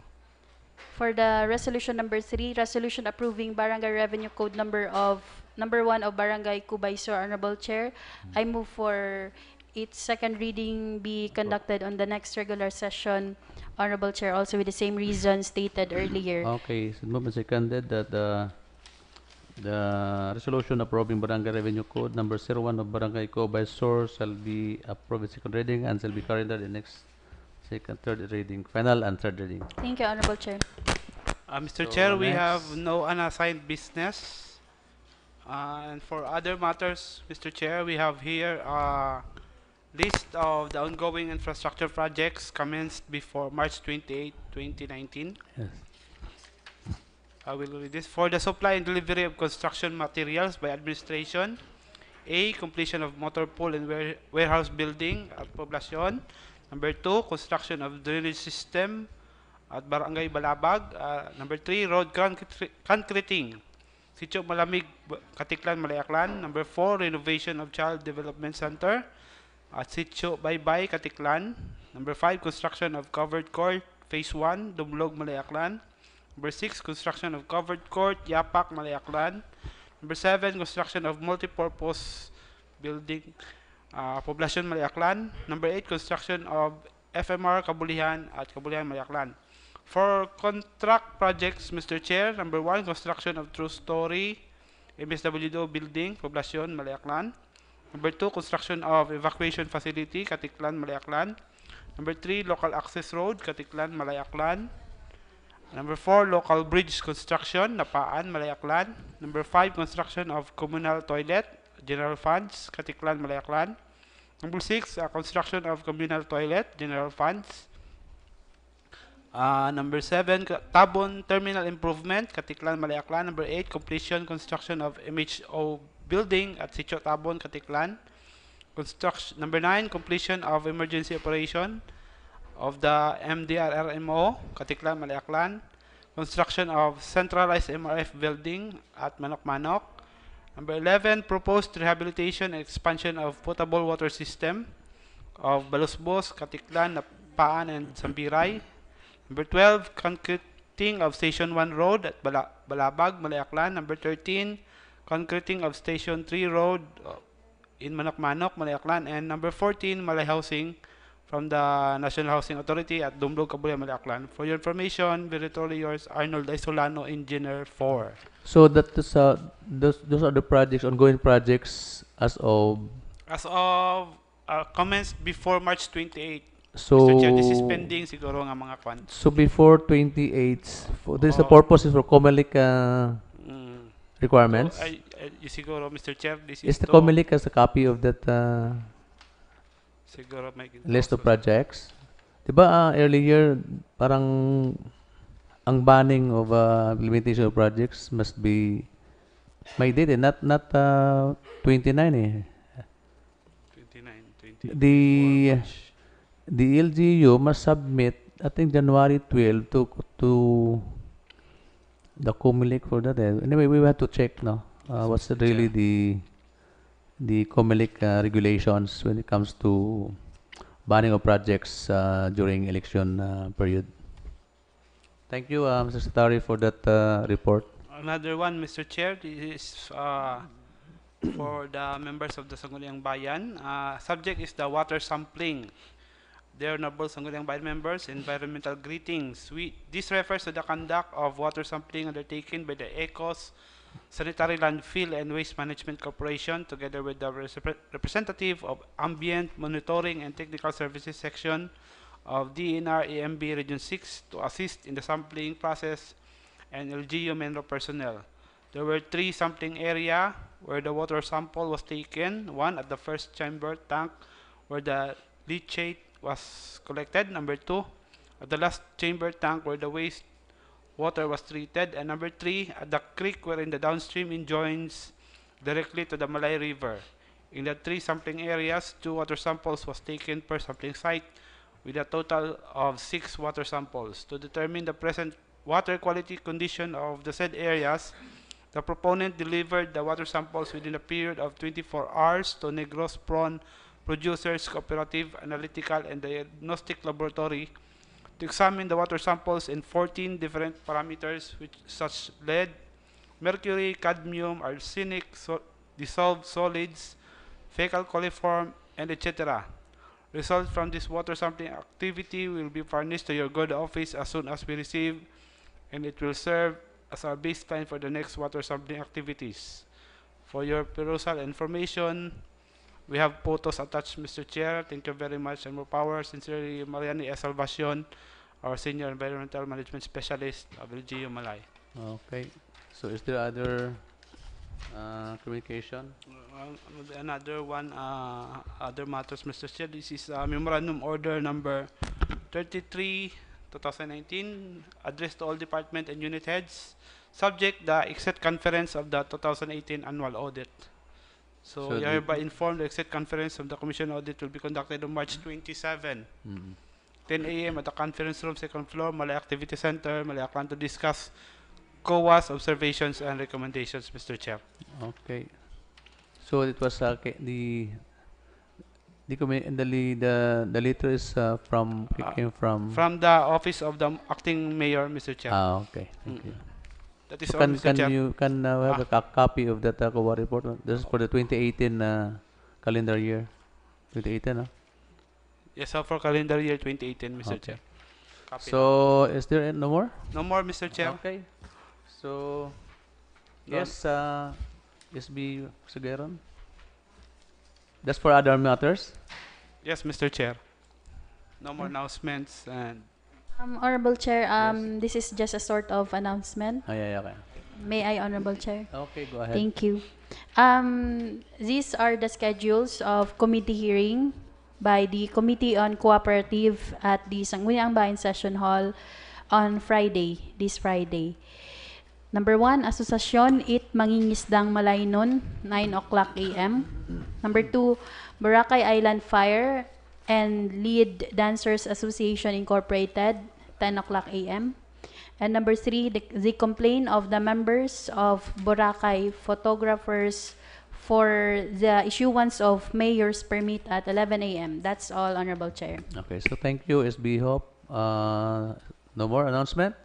For the resolution number 3, resolution approving Barangay Revenue Code number 1 of Barangay Cubaysor, Honorable Chair, I move for its second reading be conducted on the next regular session, Honorable Chair, also with the same reasons stated earlier. Okay, so moved and seconded that the resolution approving Barangay Revenue Code number 01 of Barangay Cubaysor shall be approved with second reading and shall be carried out in next second, third reading, final and third reading. Thank you, Honorable Chair. Mr. So Chair, we next. have no unassigned business. And for other matters, Mr. Chair, we have here a list of the ongoing infrastructure projects commenced before March 28, 2019. Yes. I will read this. For the supply and delivery of construction materials by administration, A. Completion of motor pool and warehouse building at Poblacion. Number 2, construction of drainage system at Barangay Balabag. Number 3, road concreting. Sitio Malamig, Katiklan, Malayaklan. Number 4, renovation of Child Development Center at Sitio Baybay, Katiklan. Number 5, construction of covered court, Phase 1, Dumlog, Malayaklan. Number 6, construction of covered court, Yapak, Malayaklan. Number 7, construction of multipurpose building, Poblacion, Malayaklan. Number 8, construction of FMR Kabulihan at Kabulihan, Malayaklan. For contract projects, Mr. Chair, number 1, construction of True Story MSWDO building, Poblacion, Malayaklan. Number 2, construction of evacuation facility, Katiklan, Malayaklan. Number 3, local access road, Katiklan, Malayaklan. Number 4, local bridge construction, Napaan, Malayaklan. Number 5, construction of communal toilet, general funds, Katiklan, Malayaklan. Number 6, construction of communal toilet, general funds. Number 7, Tabon terminal improvement, Katiklan, Malayaklan. Number 8, completion construction of MHO building at Sitio Tabon, Katiklan. Number 9, completion of emergency operation of the MDRRMO, Katiklan, Malayaklan. Construction of centralized MRF building at Manok Manok. Number 11, proposed rehabilitation and expansion of potable water system of Balusbos, Katiklan, Napaan, and Sambiray. Number 12, concreting of Station 1 Road at Balabag, Malayaklan. Number 13, concreting of Station 3 Road in Manok Manok, Malayaklan. And number 14, Malay Housing from the National Housing Authority at Dumlog, Kabulian, Malayaklan. For your information, very truly yours, Arnold Isolano, Engineer 4. So that is, those are the projects, ongoing projects as of Commenced before March 28. So Mr. Chair, this is pending siguro nga mga kwan. So before 28, this the purpose is for COMELEC requirements. So, siguro, Mr. Chair, this Is is the to COMELEC as a copy of that siguro may list of projects? Diba earlier parang ang banning of implementation of projects must be may date not 29 eh. 29, 20. The LGU must submit, I think, January 12 to the COMELEC for that. Anyway, we have to check now. What's really the COMELEC regulations when it comes to banning of projects during election period. Thank you, Mr. Secretary, for that report. Another one, Mr. Chair, this is for the members of the Sangguniang Bayan. Subject is the water sampling. Dear Honorable Sangguniang Bayan members, environmental greetings. This refers to the conduct of water sampling undertaken by the ECOS Sanitary Landfill and Waste Management Corporation together with the representative of Ambient Monitoring and Technical Services Section of DNR EMB Region 6 to assist in the sampling process and LGU Menro personnel. There were 3 sampling areas where the water sample was taken. 1 at the first chamber tank where the leachate was collected. Number 2 at the last chamber tank where the waste water was treated. And number 3 at the creek wherein the downstream joins directly to the Malay River. In the 3 sampling areas, 2 water samples was taken per sampling site, with a total of 6 water samples. To determine the present water quality condition of the said areas, the proponent delivered the water samples within a period of 24 hours to Negros Prawn Producers Cooperative Analytical and Diagnostic Laboratory to examine the water samples in 14 different parameters, which such lead, mercury, cadmium, arsenic, dissolved solids, fecal coliform, and etc. Results from this water sampling activity will be furnished to your good office as soon as we receive, and it will serve as our baseline for the next water sampling activities. For your perusal information, we have photos attached, Mr. Chair. Thank you very much, and more power. Sincerely, Mariani S. Salvacion, our Senior Environmental Management Specialist of LGU Malay. Okay. So is there other communication? Another one, other matters, Mr. Chair. This is Memorandum Order number 33, 2019, addressed to all department and unit heads, subject the exit conference of the 2018 annual audit. So you are hereby informed the exit conference of the Commission audit will be conducted on March 27, 10 a.m. at the conference room, 2nd floor, Malay Activity Center, Malay Aklan, to discuss COA's observations and recommendations, Mr. Chair. Okay. So it was the letter is came from the office of the acting mayor, Mr. Chair. Okay. Thank you. That is So all, Mr. Chair. you have a copy of that COA report? This is for the 2018 calendar year. 2018, huh? Yes, sir, for calendar year 2018, Mr. Okay. Chair. Copy So is there no more? no more, Mr. Chair. Okay. So yes, SB Sugeron. That's for other matters. Yes, Mr. Chair. No more announcements and Honorable Chair, this is just a sort of announcement. Okay. May I, Honorable Chair? Okay, go ahead. Thank you. These are the schedules of committee hearing by the Committee on Cooperative at the Sangguniang Bayan Session Hall on Friday, this Friday. Number 1, Asosasyon It Mangingisdang Malaynon, 9 o'clock a.m. Number 2, Boracay Island Fire and Lead Dancers Association Incorporated, 10 o'clock a.m. And number 3, the complaint of the members of Boracay photographers for the issuance of mayor's permit at 11 a.m. That's all, Honorable Chair. Okay, so thank you, SB Hope. No more announcement?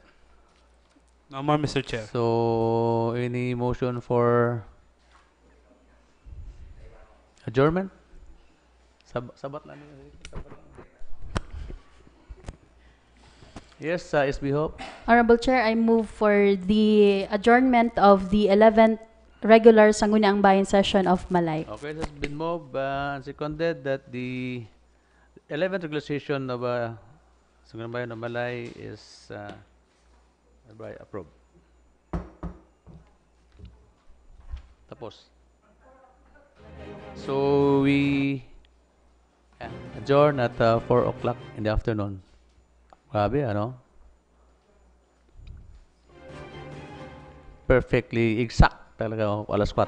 no more, Mr. Chair. So any motion for adjournment? Sabat lang. Yes, SB Hope. Honorable Chair, I move for the adjournment of the 11th regular Sangguniang Bayan session of Malay. Okay, it has been moved and seconded that the 11th regular session of Sangguniang Bayan of Malay is approved. Tapos. So we adjourn at 4 o'clock in the afternoon. Grabe, ano? Perfectly exact talaga, alas 4.